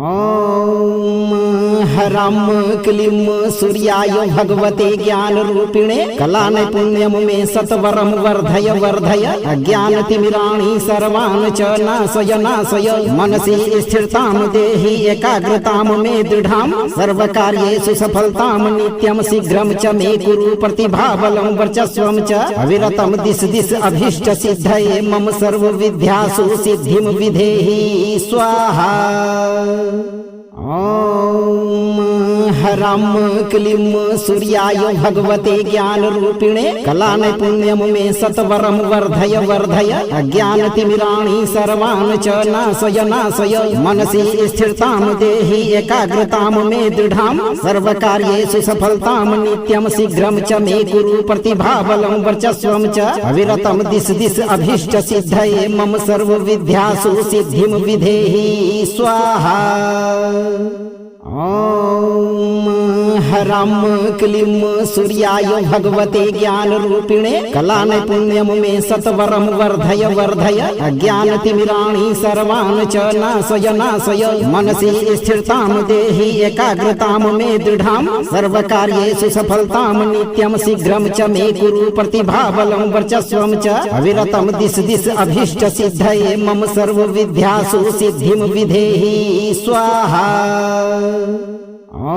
Speaker 2: ॐ ह्रां क्लीं सूर्याय भगवते ज्ञानरूपिणे कलानैपुण्यं मे सत्वरं वर्धय वर्धय अज्ञानतिमिराणि सर्वान् च नाशय नाशय मनसि स्थिरतां देहि एकाग्रतां मे दृढां सर्वकार्येषु सफलतां नित्यं शीघ्रं च मे कुरु प्रतिभाबलं वर्चस्वं च अविरतं दिश दिश अभीष्ट सिद्धये मम सर्वविद्यासु सिद्धिं विधेहि स्वाहा। ॐ ह्रां क्लीं सूर्याय भगवते ज्ञानरूपिणे कलानैपुण्यं मे सत्वरं वर्धय वर्धय अज्ञानतिमिराणि सर्वान् च नाशय नाशय मनसि स्थिरतां देहि एकाग्रतां मे दृढां सर्वकार्येषु सफलतां नित्यं शीघ्रं च मे कुरु प्रतिभाबलं वर्चस्वं च अविरतं दिश दिश अभीष्ट सिद्धये मम सर्वविद्यासु सिद्धिं विधेहि स्वाहा। ॐ ह्रां क्लीं सूर्याय भगवते ज्ञानरूपिणे कलानैपुण्यं मे सत्वरं वर्धय वर्धय अज्ञानतिमिराणि सर्वान् च नाशय नाशय मनसि स्थिरतां देहि एकाग्रतां मे दृढां सर्वकार्येषु सफलतां नित्यं शीघ्रं च मे कुरु प्रतिभाबलं वर्चस्वं च अविरतं दिश दिश अभीष्ट सिद्धये मम सर्वविद्यासु सिद्धिं विधेहि स्वाहा। ॐ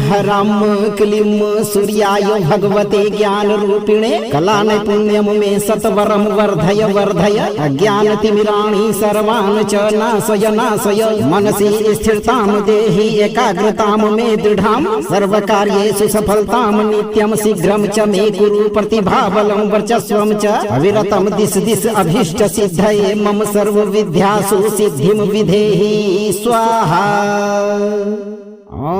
Speaker 2: ह्रां क्लीं सूर्याय भगवते ज्ञानरूपिणे कलानैपुण्यं मे सत्वरं वर्धय वर्धय अज्ञानतिमिराणि सर्वान् च नाशय नाशय मनसि स्थिरतां देहि एकाग्रतां मे दृढां सर्वकार्येषु सफलतां नित्यं शीघ्रं च मे कुरु प्रतिभाबलं वर्चस्वं च अविरतं दिश दिश अभीष्ट सिद्धये मम सर्वविद्यासु सिद्धिं विधेहि स्वाहा। ॐ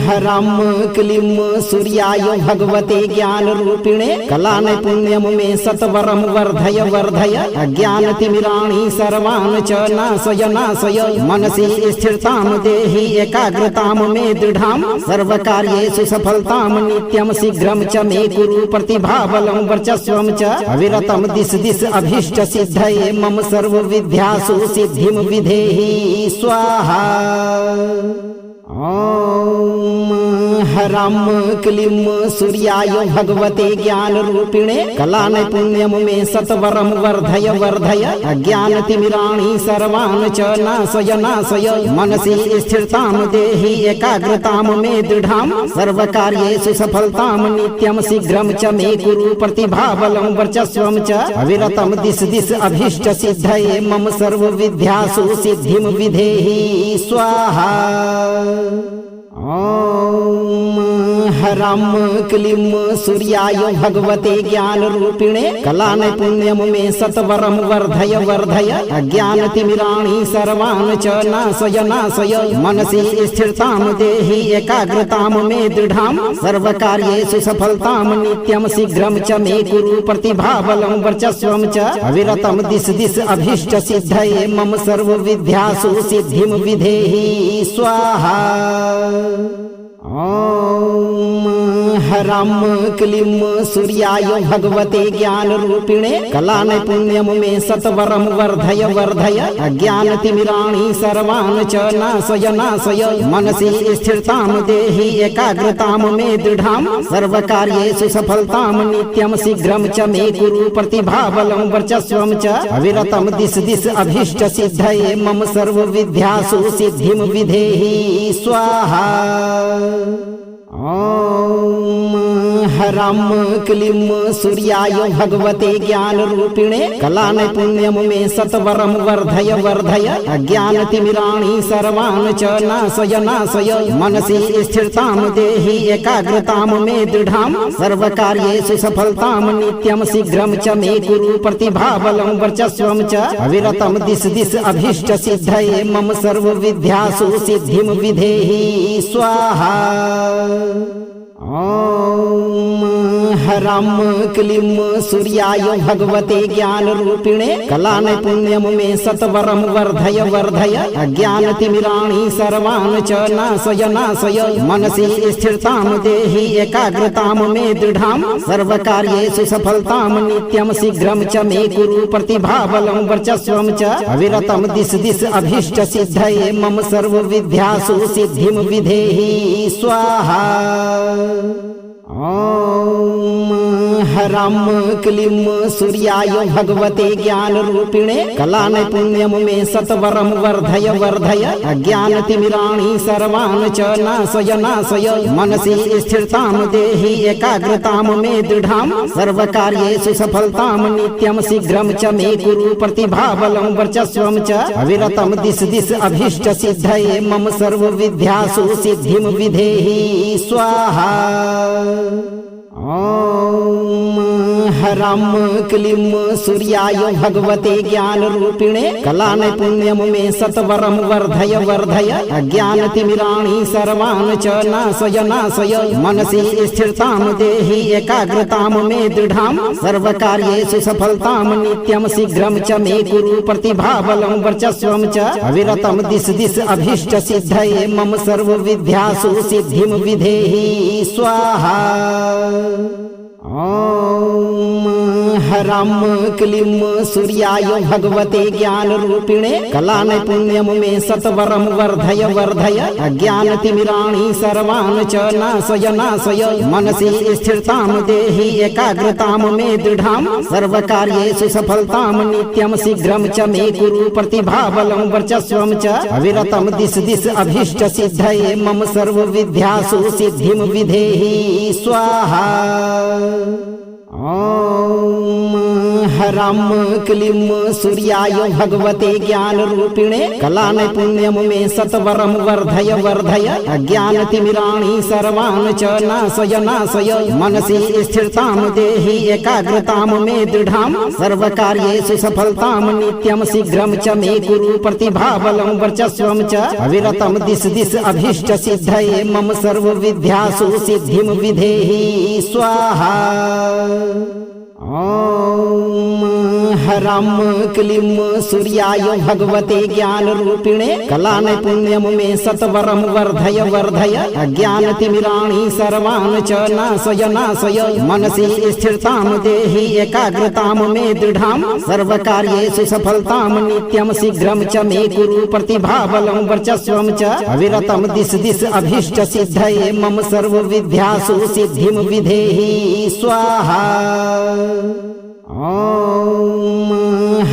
Speaker 2: ह्रां क्लीं सूर्याय भगवते ज्ञानरूपिणे कलानैपुण्यं मे सत्वरं वर्धय वर्धय अज्ञानतिमिराणि सर्वान् च नाशय नाशय मनसि स्थिरतां देहि एकाग्रतां मे दृढां सर्वकार्येषु सफलतां नित्यं शीघ्रं च मे कुरु प्रतिभाबलं वर्चस्वं च अविरतं दिश दिश अभीष्ट सिद्धये मम सर्वविद्यासु सिद्धिं विधेहि स्वाहा। ॐ ह्रां क्लीं सूर्याय भगवते ज्ञानरूपिणे कलानैपुण्यं मे सत्वरं वर्धय वर्धय अज्ञानतिमिराणि सर्वान् च नाशय नाशय मनसि स्थिरतां देहि एकाग्रतां मे दृढां सर्वकार्येषु सफलतां नित्यं शीघ्रं च मे कुरु प्रतिभाबलं वर्चस्वं च अविरतं दिश दिश अभीष्ट सिद्धये मम सर्वविद्यासु सिद्धिं विधेहि स्वाहा। ॐ ह्रां क्लीं सूर्याय भगवते ज्ञानरूपिणे कलानैपुण्यं मे सत्वरं वर्धय वर्धय अज्ञानतिमिराणि सर्वान् च नाशय नाशय मनसि स्थिरतां देहि एकाग्रतां मे दृढां सर्वकार्येषु सफलतां नित्यं शीघ्रं च मे कुरु प्रतिभाबलं वर्चस्वं च अविरतं दिश दिश अभीष्ट सिद्धये मम सर्वविद्यासु सिद्धिं विधेहि स्वाहा। ॐ ह्रां क्लीं सूर्याय भगवते ज्ञानरूपिणे कलानैपुण्यं मे सत्वरं वर्धय वर्धय अज्ञानतिमिराणि सर्वान् च नाशय नाशय मनसि स्थिरतां देहि एकाग्रतां मे दृढां सर्वकार्येषु सफलतां नित्यं शीघ्रं च मे कुरु प्रतिभाबलं वर्चस्वं च अविरतं दिश दिश अभीष्ट सिद्धये मम सर्वविद्यासु सिद्धिं विधेहि स्वाहा। ॐ ह्रां क्लीं सूर्याय भगवते ज्ञानरूपिणे कलानैपुण्यं मे सत्वरं वर्धय वर्धय अज्ञानतिमिराणि सर्वान् च नाशय नाशय मनसि स्थिरतां देहि एकाग्रतां मे दृढां सर्वकार्येषु सफलतां नित्यं शीघ्रं च मे कुरु प्रतिभाबलं वर्चस्वं च अविरतं दिश दिश अभीष्ट सिद्धये मम सर्वविद्यासु सिद्धिं विधेहि स्वाहा। ॐ ह्रां क्लीं सूर्याय भगवते ज्ञानरूपिणे कलानैपुण्यं मे सत्वरं वर्धय वर्धय अज्ञानतिमिराणि सर्वान् च नाशय नाशय मनसि स्थिरतां देहि एकाग्रतां मे दृढां सर्वकार्येषु सफलतां नित्यं शीघ्रं च मे कुरु प्रतिभाबलं वर्चस्वं च अविरतं दिश दिश अभीष्ट सिद्धये मम सर्वविद्यासु सिद्धिं विधेहि स्वाहा। ॐ ह्रां क्लीं सूर्याय भगवते ज्ञानरूपिणे कलानैपुण्यं मे सत्वरं वर्धय वर्धय अज्ञानतिमिराणि सर्वान् च नाशय नाशय मनसि स्थिरतां देहि एकाग्रतां मे दृढां सर्वकार्येषु सफलतां नित्यं शीघ्रं च मे कुरु प्रतिभाबलं वर्चस्वं च अविरतं दिश दिश अभीष्ट सिद्धये मम सर्वविद्यासु सिद्धिं विधेहि स्वाहा। ॐ ह्रां क्लीं सूर्याय भगवते ज्ञानरूपिणे कलानैपुण्यं मे सत्वरं वर्धय वर्धय अज्ञानतिमिराणि सर्वान् च नाशय नाशय मनसि स्थिरतां देहि एकाग्रतां मे दृढां सर्वकार्येषु सफलतां नित्यं शीघ्रं च मे कुरु प्रतिभाबलं वर्चस्वं च अविरतं दिश दिश अभीष्ट सिद्धये मम सर्वविद्यासु सिद्धिं विधेहि स्वाहा। ॐ ह्रां क्लीं सूर्याय भगवते ज्ञानरूपिणे कलानैपुण्यं मे सत्वरं वर्धय वर्धय अज्ञानतिमिराणि सर्वान् च नाशय नाशय मनसि स्थिरतां देहि एकाग्रतां मे दृढां सर्वकार्येषु सफलतां नित्यं शीघ्रं च मे कुरु प्रतिभाबलं वर्चस्वं च अविरतं दिश दिश अभीष्ट सिद्धये मम सर्वविद्यासु सिद्धिं विधेहि स्वाहा। ॐ ह्रां क्लीं सूर्याय भगवते ज्ञानरूपिणे कलानैपुण्यं मे सत्वरं वर्धय वर्धय अज्ञानतिमिराणि सर्वान् च नाशय नाशय मनसि स्थिरतां देहि एकाग्रतां मे दृढां सर्वकार्येषु सफलतां नित्यं शीघ्रं च मे कुरु प्रतिभाबलं वर्चस्वं च अविरतं दिश दिश अभीष्ट सिद्धये मम सर्वविद्यासु सिद्धिं विधेहि स्वाहा। ॐ ह्रां क्लीं सूर्याय भगवते ज्ञानरूपिणे कलानैपुण्यं मे सत्वरं वर्धय वर्धय अज्ञानतिमिराणि सर्वान् च नाशय नाशय मनसि स्थिरतां देहि एकाग्रतां मे दृढां सर्वकार्येषु सफलतां नित्यं शीघ्रं च मे कुरु प्रतिभाबलं वर्चस्वं च अविरतं दिश दिश अभीष्ट सिद्धये मम सर्वविद्यासु सिद्धिं विधेहि स्वाहा। ॐ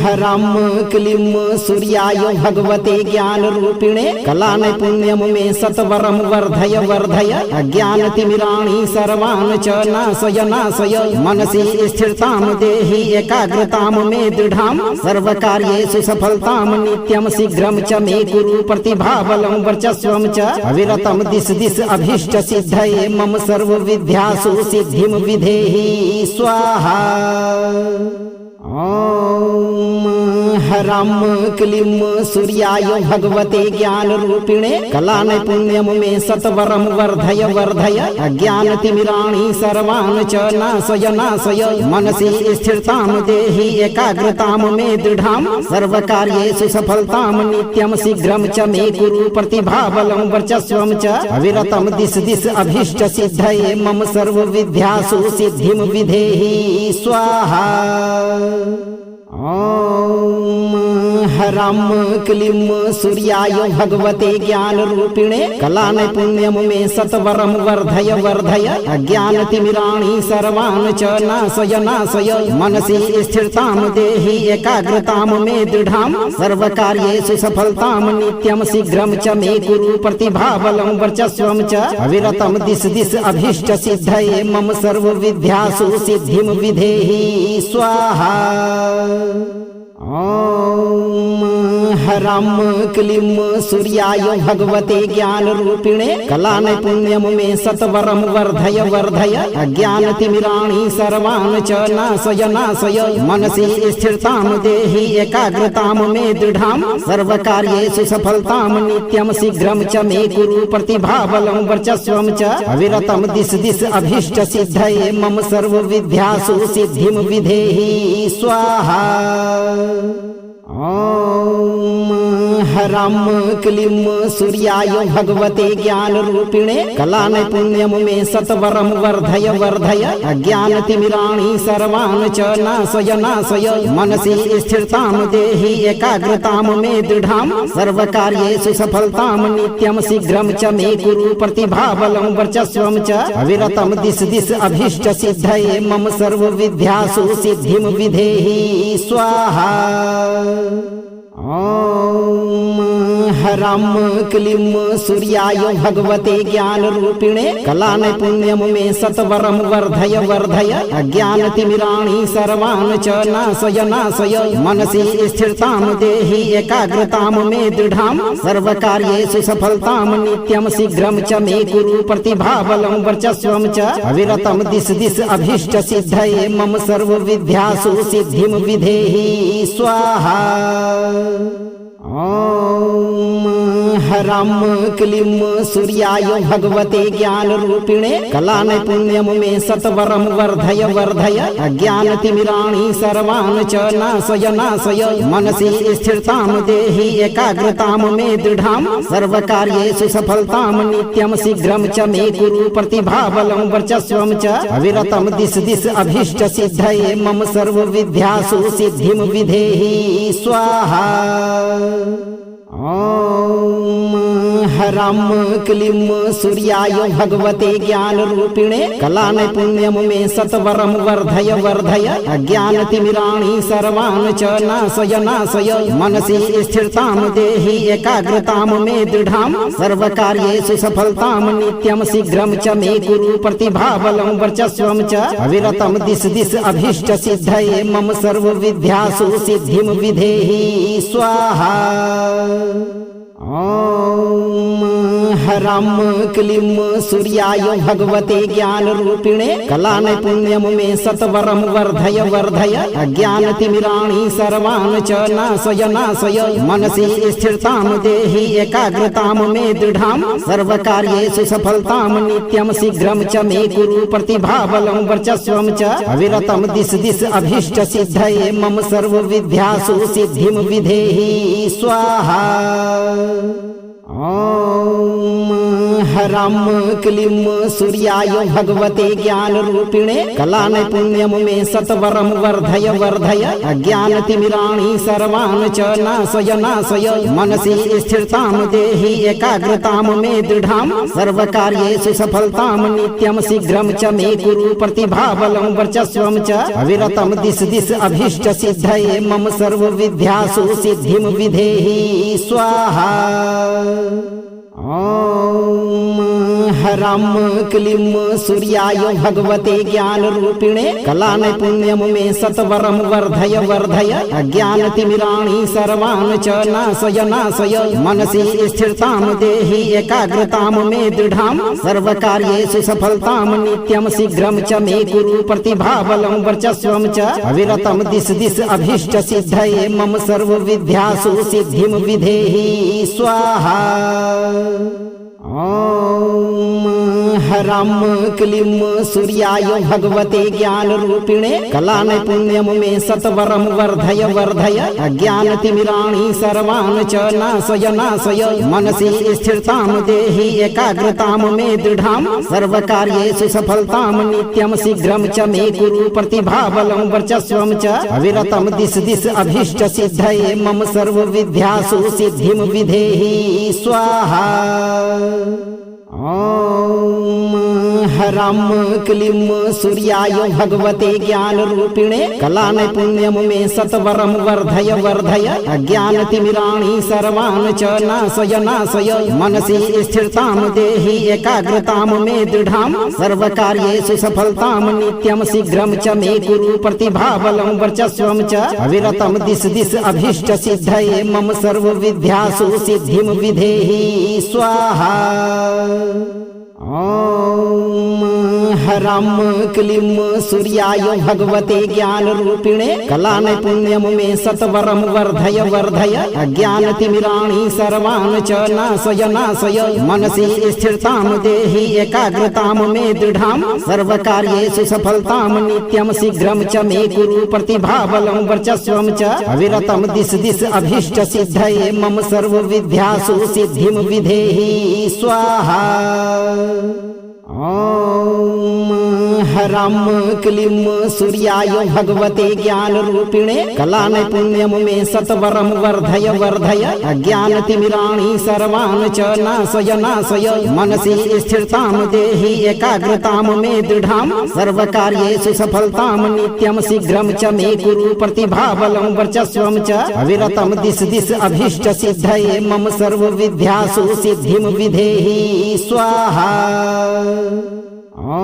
Speaker 2: ह्रां क्लीं सूर्याय भगवते ज्ञानरूपिणे कलानैपुण्यं मे सत्वरं वर्धय वर्धय अज्ञानतिमिराणि सर्वान् च नाशय नाशय मनसि स्थिरतां देहि एकाग्रतां मे दृढां सर्वकार्येषु सफलतां नित्यं शीघ्रं च मे कुरु प्रतिभाबलं वर्चस्वं च अविरतं दिश दिश अभीष्ट सिद्धये मम सर्वविद्यासु सिद्धिं विधेहि स्वाहा। ॐ ह्रां क्लीं सूर्याय भगवते ज्ञानरूपिणे कलानैपुण्यं मे सत्वरं वर्धय वर्धय अज्ञानतिमिराणि सर्वान् च नाशय नाशय मनसि स्थिरतां देहि एकाग्रतां मे दृढां सर्वकार्येषु सफलतां नित्यं शीघ्रं च मे कुरु प्रतिभाबलं वर्चस्वं च अविरतं दिश दिश अभीष्ट सिद्धये मम सर्वविद्यासु सिद्धिं विधेहि स्वाहा। ॐ ॐ ह्रां क्लीं सूर्याय भगवते ज्ञानरूपिणे कलानैपुण्यं मे सत्वरं वर्धय वर्धय अज्ञानतिमिराणि सर्वान् च नाशय नाशय मनसि स्थिरतां देहि एकाग्रतां मे दृढां सर्वकार्येषु सफलतां नित्यं शीघ्रं च मे कुरु प्रतिभाबलं वर्चस्वं च अविरतं दिश दिश अभीष्ट सिद्धये मम सर्वविद्यासु सिद्धिं विधेहि स्वाहा। ॐ ह्रां क्लीं सूर्याय भगवते ज्ञानरूपिणे कलानैपुण्यं मे सत्वरं वर्धय वर्धय अज्ञानतिमिराणि सर्वान् च नाशय नाशय मनसि स्थिरतां देहि एकाग्रतां मे दृढां सर्वकार्येषु सफलतां नित्यं शीघ्रं च मे कुरु प्रतिभाबलं वर्चस्वं च अविरतं दिश दिश अभीष्ट सिद्धये मम सर्वविद्यासु सिद्धिं विधेहि स्वाहा। ॐ ह्रां क्लीं सूर्याय भगवते ज्ञानरूपिणे कलानैपुण्यं मे सत्वरं वर्धय वर्धय अज्ञानतिमिराणि सर्वान् च नाशय नाशय मनसि स्थिरतां देहि एकाग्रतां मे दृढां सर्वकार्येषु सफलतां नित्यं शीघ्रं च मे कुरु प्रतिभाबलं वर्चस्वं च अविरतं दिश दिश अभीष्ट सिद्धये मम सर्वविद्यासु सिद्धिं विधेहि स्वाहा। ॐ ह्रां क्लीं सूर्याय भगवते ज्ञानरूपिणे कलानैपुण्यं मे सत्वरं वर्धय वर्धय अज्ञानतिमिराणि सर्वान् च नाशय नाशय मनसि स्थिरतां देहि एकाग्रतां मे दृढां सर्वकार्येषु सफलतां नित्यं शीघ्रं च मे कुरु प्रतिभाबलं वर्चस्वं च अविरतं दिश दिश अभीष्ट सिद्धये मम सर्वविद्यासु सिद्धिं विधेहि स्वाहा। ॐ ह्रां क्लीं सूर्याय भगवते ज्ञानरूपिणे कलानैपुण्यं मे सत्वरं वर्धय वर्धय अज्ञानतिमिराणि सर्वान् च नाशय नाशय मनसि स्थिरतां देहि एकाग्रतां मे दृढां सर्वकार्येषु सफलतां नित्यं शीघ्रं च मे कुरु प्रतिभाबलं वर्चस्वं च अविरतं दिश दिश अभीष्ट सिद्धये मम सर्वविद्यासु सिद्धिं विधेहि स्वाहा। ॐ ह्रां क्लीं सूर्याय भगवते ज्ञानरूपिणे कलानैपुण्यं मे सत्वरं वर्धय वर्धय अज्ञानतिमिराणि सर्वान् च नाशय नाशय मनसि स्थिरतां देहि एकाग्रतां मे दृढां सर्वकार्येषु सफलतां नित्यं शीघ्रं च मे कुरु प्रतिभाबलं वर्चस्वं च अविरतं दिश दिश अभीष्ट सिद्धये मम सर्वविद्यासु सिद्धिं विधेहि स्वाहा। ॐ ह्रां क्लीं सूर्याय भगवते ज्ञानरूपिणे कलानैपुण्यं मे सत्वरं वर्धय वर्धय अज्ञानतिमिराणि सर्वान् च नाशय नाशय मनसि स्थिरतां देहि एकाग्रतां मे दृढां सर्वकार्येषु सफलतां नित्यं शीघ्रं च मे कुरु प्रतिभाबलं वर्चस्वं च अविरतं दिश दिश अभीष्ट सिद्धये मम सर्वविद्यासु सिद्धिं विधेहि स्वाहा। ॐ ह्रां क्लीं सूर्याय भगवते ज्ञानरूपिणे कलानैपुण्यं मे सत्वरं वर्धय वर्धय अज्ञानतिमिराणि सर्वान् च नाशय नाशय मनसि स्थिरतां देहि एकाग्रतां मे दृढां सर्वकार्येषु सफलतां नित्यं शीघ्रं च मे कुरु प्रतिभाबलं वर्चस्वं च अविरतं दिश दिश अभीष्ट सिद्धये मम सर्वविद्यासु सिद्धिं विधेहि स्वाहा। ॐ ह्रां क्लीं सूर्याय भगवते ज्ञानरूपिणे कलानैपुण्यं मे सत्वरं वर्धय वर्धय अज्ञानतिमिराणि सर्वान् च नाशय नाशय मनसि स्थिरतां देहि एकाग्रतां मे दृढां सर्वकार्येषु सफलतां नित्यं शीघ्रं च मे कुरु प्रतिभाबलं वर्चस्वं च अविरतं दिश दिश अभीष्ट सिद्धये मम सर्वविद्यासु सिद्धिं विधेहि स्वाहा। ॐ ह्रां क्लीं सूर्याय भगवते ज्ञानरूपिणे कलानैपुण्यं मे सत्वरं वर्धय वर्धय अज्ञानतिमिराणि सर्वान् च नाशय नाशय मनसि स्थिरतां देहि एकाग्रतां मे दृढां सर्वकार्येषु सफलतां नित्यं शीघ्रं च मे कुरु प्रतिभाबलं वर्चस्वं च अविरतं दिश दिश अभीष्ट सिद्धये मम सर्वविद्यासु सिद्धिं विधेहि स्वाहा। ॐ ह्रां क्लीं सूर्याय भगवते ज्ञानरूपिणे कलानैपुण्यं मे सत्वरं वर्धय वर्धय अज्ञानतिमिराणि सर्वान् च नाशय नाशय मनसि स्थिरतां देहि एकाग्रतां मे दृढां सर्वकार्येषु सफलतां नित्यं शीघ्रं च मे कुरु प्रतिभाबलं वर्चस्वं च अविरतं दिश दिश अभीष्ट सिद्धये मम सर्वविद्यासु सिद्धिं विधेहि स्वाहा। ॐ ह्रां क्लीं सूर्याय भगवते ज्ञानरूपिणे कलानैपुण्यं मे सत्वरं वर्धय वर्धय अज्ञानतिमिराणि सर्वान् च नाशय नाशय मनसि स्थिरतां देहि एकाग्रतां मे दृढां सर्वकार्येषु सफलतां नित्यं शीघ्रं च मे कुरु प्रतिभाबलं वर्चस्वं च अविरतं दिश दिश अभीष्ट सिद्धये मम सर्वविद्यासु सिद्धिं विधेहि स्वाहा। ॐ ह्रां क्लीं सूर्याय भगवते ज्ञानरूपिणे कलानैपुण्यं मे सत्वरं वर्धय वर्धय अज्ञानतिमिराणि सर्वान् च नाशय नाशय मनसि स्थिरतां देहि एकाग्रतां मे दृढां सर्वकार्येषु सफलतां नित्यं शीघ्रं च मे कुरु प्रतिभाबलं वर्चस्वं च अविरतं दिश दिश अभीष्ट सिद्धये मम सर्वविद्यासु सिद्धिं विधेहि स्वाहा। ॐ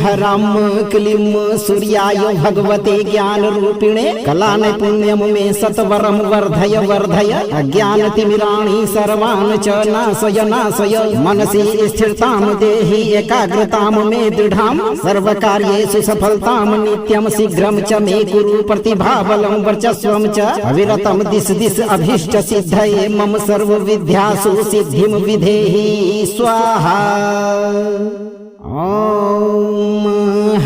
Speaker 2: ह्रां क्लीं सूर्याय भगवते ज्ञानरूपिणे कलानैपुण्यं मे सत्वरं वर्धय वर्धय अज्ञानतिमिराणि सर्वान् च नाशय नाशय मनसि स्थिरतां देहि एकाग्रतां मे दृढां सर्वकार्येषु सफलतां नित्यं शीघ्रं च मे कुरु प्रतिभाबलं वर्चस्वं च अविरतं दिश दिश अभीष्ट सिद्धये मम सर्वविद्यासु सिद्धिं विधेहि स्वाहा। ॐ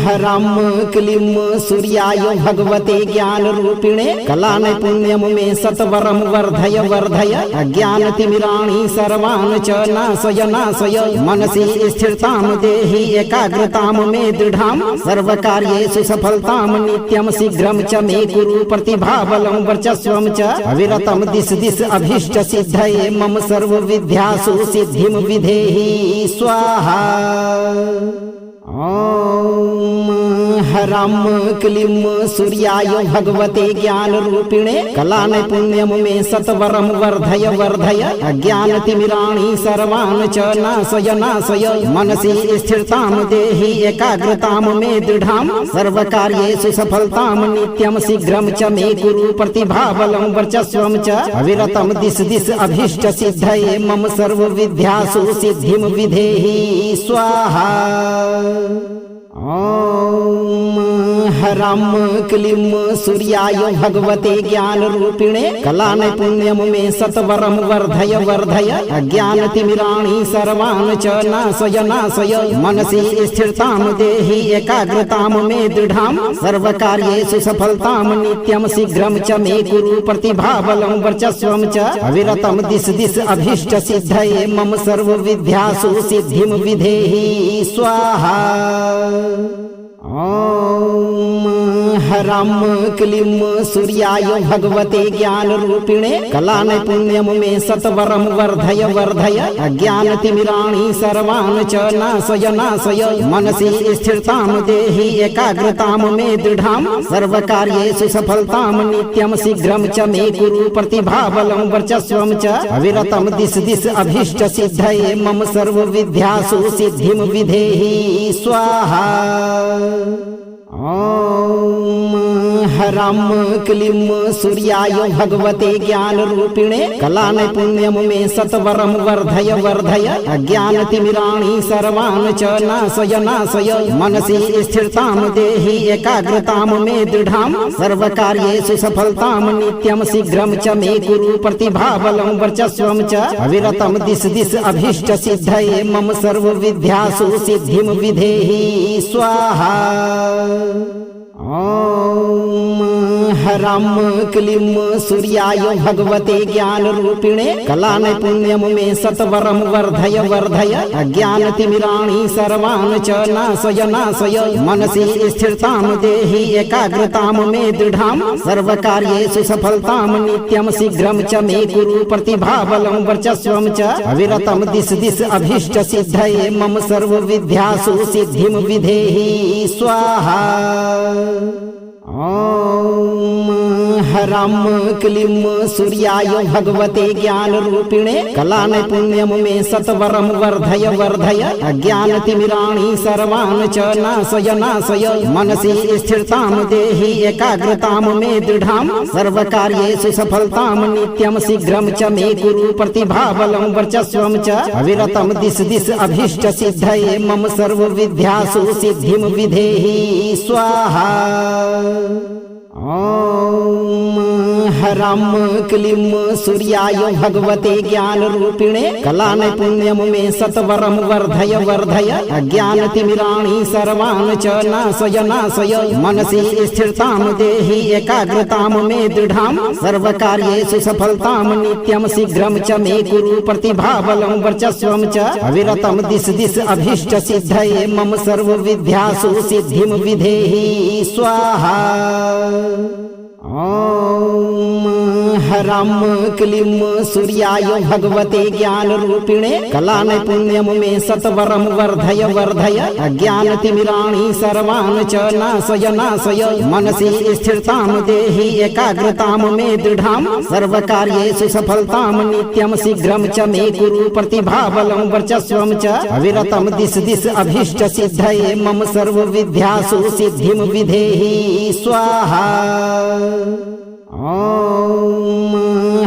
Speaker 2: ह्रां क्लीं सूर्याय भगवते ज्ञानरूपिणे कलानैपुण्यं मे सत्वरं वर्धय वर्धय अज्ञानतिमिराणि सर्वान् च नाशय नाशय मनसि स्थिरतां देहि एकाग्रतां मे दृढां सर्वकार्येषु सफलतां नित्यं शीघ्रं च मे कुरु प्रतिभाबलं वर्चस्वं च अविरतं दिश दिश अभीष्ट सिद्धये मम सर्वविद्यासु सिद्धिं विधेहि स्वाहा। ॐ ह्रां क्लीं सूर्याय भगवते ज्ञानरूपिणे कलानैपुण्यं मे सत्वरं वर्धय वर्धय अज्ञानतिमिराणि सर्वान् च नाशय नाशय मनसि स्थिरतां देहि एकाग्रतां मे दृढां सर्वकार्येषु सफलतां नित्यं शीघ्रं च मे कुरु प्रतिभाबलं वर्चस्वं च अविरतं दिश दिश अभीष्ट सिद्धये मम सर्वविद्यासु सिद्धिं विधेहि स्वाहा। ॐ ह्रां क्लीं सूर्याय भगवते ज्ञानरूपिणे कलानैपुण्यं मे सत्वरं वर्धय वर्धय अज्ञानतिमिराणि सर्वान् च नाशय नाशय मनसि स्थिरतां देहि एकाग्रतां मे दृढां सर्वकार्येषु सफलतां नित्यं शीघ्रं च मे कुरु प्रतिभाबलं वर्चस्वं च अविरतं दिश दिश अभीष्ट सिद्धये मम सर्वविद्यासु सिद्धिं विधेहि स्वाहा। ॐ ह्रां क्लीं सूर्याय भगवते ज्ञानरूपिणे कलानैपुण्यं मे सत्वरं वर्धय वर्धय अज्ञानतिमिराणि सर्वान् च नाशय नाशय मनसि स्थिरतां देहि एकाग्रतां मे दृढां सर्वकार्येषु सफलतां नित्यं शीघ्रं च मे कुरु प्रतिभाबलं वर्चस्वं च अविरतं दिश दिश अभीष्ट सिद्धये मम सर्वविद्यासु सिद्धिं विधेहि स्वाहा। ॐ ह्रां क्लीं सूर्याय भगवते ज्ञानरूपिणे कलानैपुण्यं मे सत्वरं वर्धय वर्धय अज्ञानतिमिराणि सर्वान् च नाशय नाशय मनसि स्थिरतां देहि एकाग्रतां मे दृढां सर्वकार्येषु सफलतां नित्यं शीघ्रं च मे कुरु प्रतिभाबलं वर्चस्वं च अविरतं दिश दिश अभीष्ट सिद्धये मम सर्वविद्यासु सिद्धिं विधेहि स्वाहा। ॐ ह्रां क्लीं सूर्याय भगवते ज्ञानरूपिणे कलानैपुण्यं मे सत्वरं वर्धय वर्धय अज्ञानतिमिराणि सर्वान् च नाशय नाशय मनसि स्थिरतां देहि एकाग्रतां मे दृढां सर्वकार्येषु सफलतां नित्यं शीघ्रं च मे कुरु प्रतिभाबलं वर्चस्वं च अविरतं दिश दिश अभीष्ट सिद्धये मम सर्वविद्यासु सिद्धिं विधेहि स्वाहा। ॐ ह्रां क्लीं सूर्याय भगवते ज्ञानरूपिणे कलानैपुण्यं मे सत्वरं वर्धय वर्धय अज्ञानतिमिराणि सर्वान् च नाशय नाशय मनसि स्थिरतां देहि एकाग्रतां मे दृढां सर्वकार्येषु सफलतां नित्यं शीघ्रं च मे कुरु प्रतिभाबलं वर्चस्वं च अविरतं दिश दिश अभीष्ट सिद्धये मम सर्वविद्यासु सिद्धिं विधेहि स्वाहा। ॐ ह्रां क्लीं सूर्याय भगवते ज्ञानरूपिणे कलानैपुण्यं मे सत्वरं वर्धय वर्धय अज्ञानतिमिराणि सर्वान् च नाशय नाशय मनसि स्थिरतां देहि एकाग्रतां मे दृढां सर्वकार्येषु सफलतां नित्यं शीघ्रं च मे कुरु प्रतिभाबलं वर्चस्वं च अविरतं दिश दिश अभीष्ट सिद्धये मम सर्वविद्यासु सिद्धिं विधेहि स्वाहा। ॐ ह्रां क्लीं सूर्याय भगवते ज्ञानरूपिणे कलानैपुण्यं मे सत्वरं वर्धय वर्धय अज्ञानतिमिराणि सर्वान् च नाशय नाशय मनसि स्थिरतां देहि एकाग्रतां मे दृढां सर्वकार्येषु सफलतां नित्यं शीघ्रं च मे कुरु प्रतिभाबलं वर्चस्वं च अविरतं दिश दिश अभीष्ट सिद्धये मम सर्वविद्यासु सिद्धिं विधेहि स्वाहा। ॐ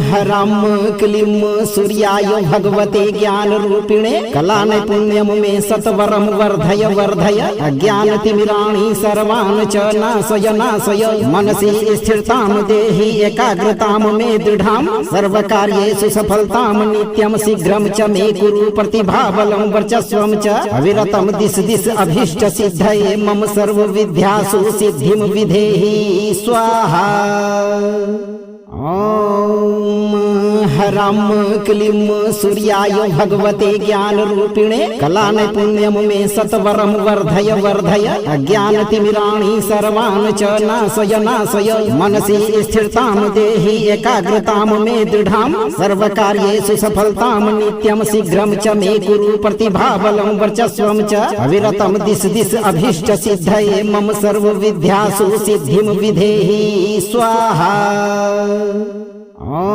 Speaker 2: ह्रां क्लीं सूर्याय भगवते ज्ञानरूपिणे कलानैपुण्यं मे सत्वरं वर्धय वर्धय अज्ञानतिमिराणि सर्वान् च नाशय नाशय मनसि स्थिरतां देहि एकाग्रतां मे दृढां सर्वकार्येषु सफलतां नित्यं शीघ्रं च मे कुरु प्रतिभाबलं वर्चस्वं च अविरतं दिश दिश अभीष्ट सिद्धये मम सर्वविद्यासु सिद्धिं विधेहि स्वाहा। ॐ ह्रां क्लीं सूर्याय भगवते ज्ञानरूपिणे कलानैपुण्यं मे सत्वरं वर्धय वर्धय अज्ञानतिमिराणि सर्वान् च नाशय नाशय मनसि स्थिरतां देहि एकाग्रतां मे दृढां सर्वकार्येषु सफलतां नित्यं शीघ्रं च मे कुरु प्रतिभाबलं वर्चस्वं च अविरतं दिश दिश अभीष्ट सिद्धये मम सर्वविद्यासु सिद्धिं विधेहि स्वाहा। ॐ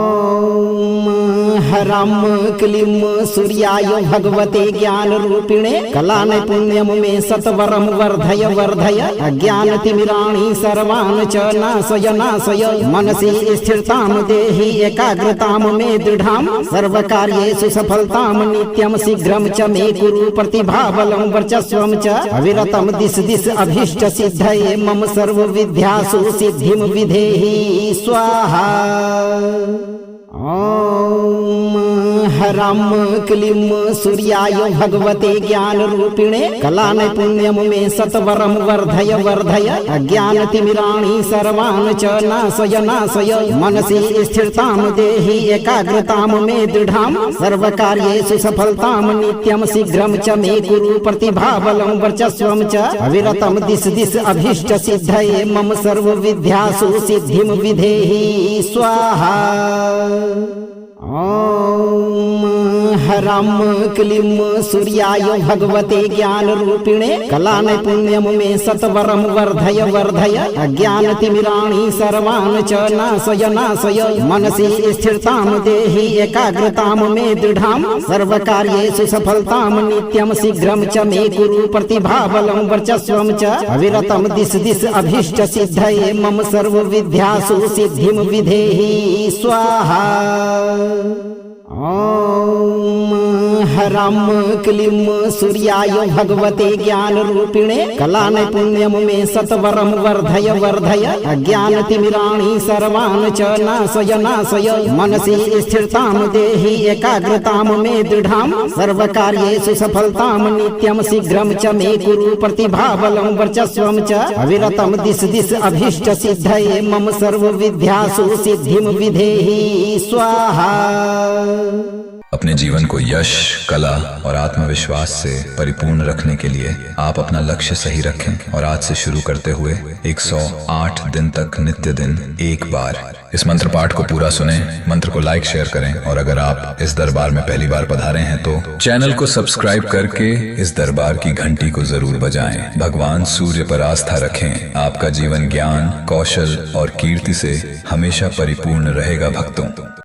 Speaker 2: ह्रां क्लीं सूर्याय भगवते ज्ञानरूपिणे कलानैपुण्यं मे सत्वरं वर्धय वर्धय अज्ञानतिमिराणि सर्वान् च नाशय नाशय मनसि स्थिरतां देहि एकाग्रतां मे दृढां सर्वकार्येषु सफलतां नित्यं शीघ्रं च मे कुरु प्रतिभाबलं वर्चस्वं च अविरतं दिश दिश अभीष्ट सिद्धये मम सर्वविद्यासु सिद्धिं विधेहि स्वाहा। ॐ ह्रां क्लीं सूर्याय भगवते ज्ञानरूपिणे कलानैपुण्यं मे सत्वरं वर्धय वर्धय अज्ञानतिमिराणि सर्वान् च नाशय नाशय मनसि स्थिरतां देहि एकाग्रतां मे दृढां सर्वकार्येषु सफलतां नित्यं शीघ्रं च मे कुरु प्रतिभाबलं वर्चस्वं च अविरतं दिश दिश अभीष्ट सिद्धये मम सर्वविद्यासु सिद्धिं विधेहि स्वाहा। ॐ ह्रां क्लीं सूर्याय भगवते ज्ञान रूपिणे कलाने पुण्यम मे सत्वरं वर्धय वर्धय अज्ञानतिमिराणि सर्वान् च नाशय नाशय मनसि स्थिरतां देहि एकाग्रतां मे दृढां सर्वकार्येषु सफलतां नित्यं शीघ्रं च मे कुरु प्रतिभाबलं वर्चस्वं च अविरतं दिश दिश अभीष्ट सिद्धये मम सर्व विद्यासु सिद्धिं विधेहि स्वाहा। ॐ ह्रां क्लीं सूर्याय भगवते ज्ञान रूपिणे कलाने पुण्यम मे सत्वरं वर्धय वर्धय अज्ञानतिमिराणि सर्वान् च नाशय नाशय मनसि स्थिरतां देहि एकाग्रतां मे दृढां सर्वकार्येषु सफलतां नित्यं शीघ्रं च मे कुरु प्रतिभाबलं वर्चस्वं च अविरतं दिश दिश अभीष्ट सिद्धये मम सर्व विद्यासु सिद्धिं विधेहि स्वाहा।
Speaker 1: अपने जीवन को यश, कला और आत्मविश्वास से परिपूर्ण रखने के लिए आप अपना लक्ष्य सही रखें और आज से शुरू करते हुए 108 दिन तक नित्य दिन एक बार इस मंत्र पाठ को पूरा सुने। मंत्र को लाइक शेयर करें और अगर आप इस दरबार में पहली बार पधारे हैं तो चैनल को सब्सक्राइब करके इस दरबार की घंटी को जरूर बजाएं। भगवान सूर्य पर आस्था रखें। आपका जीवन ज्ञान, कौशल और कीर्ति से हमेशा परिपूर्ण रहेगा भक्तों।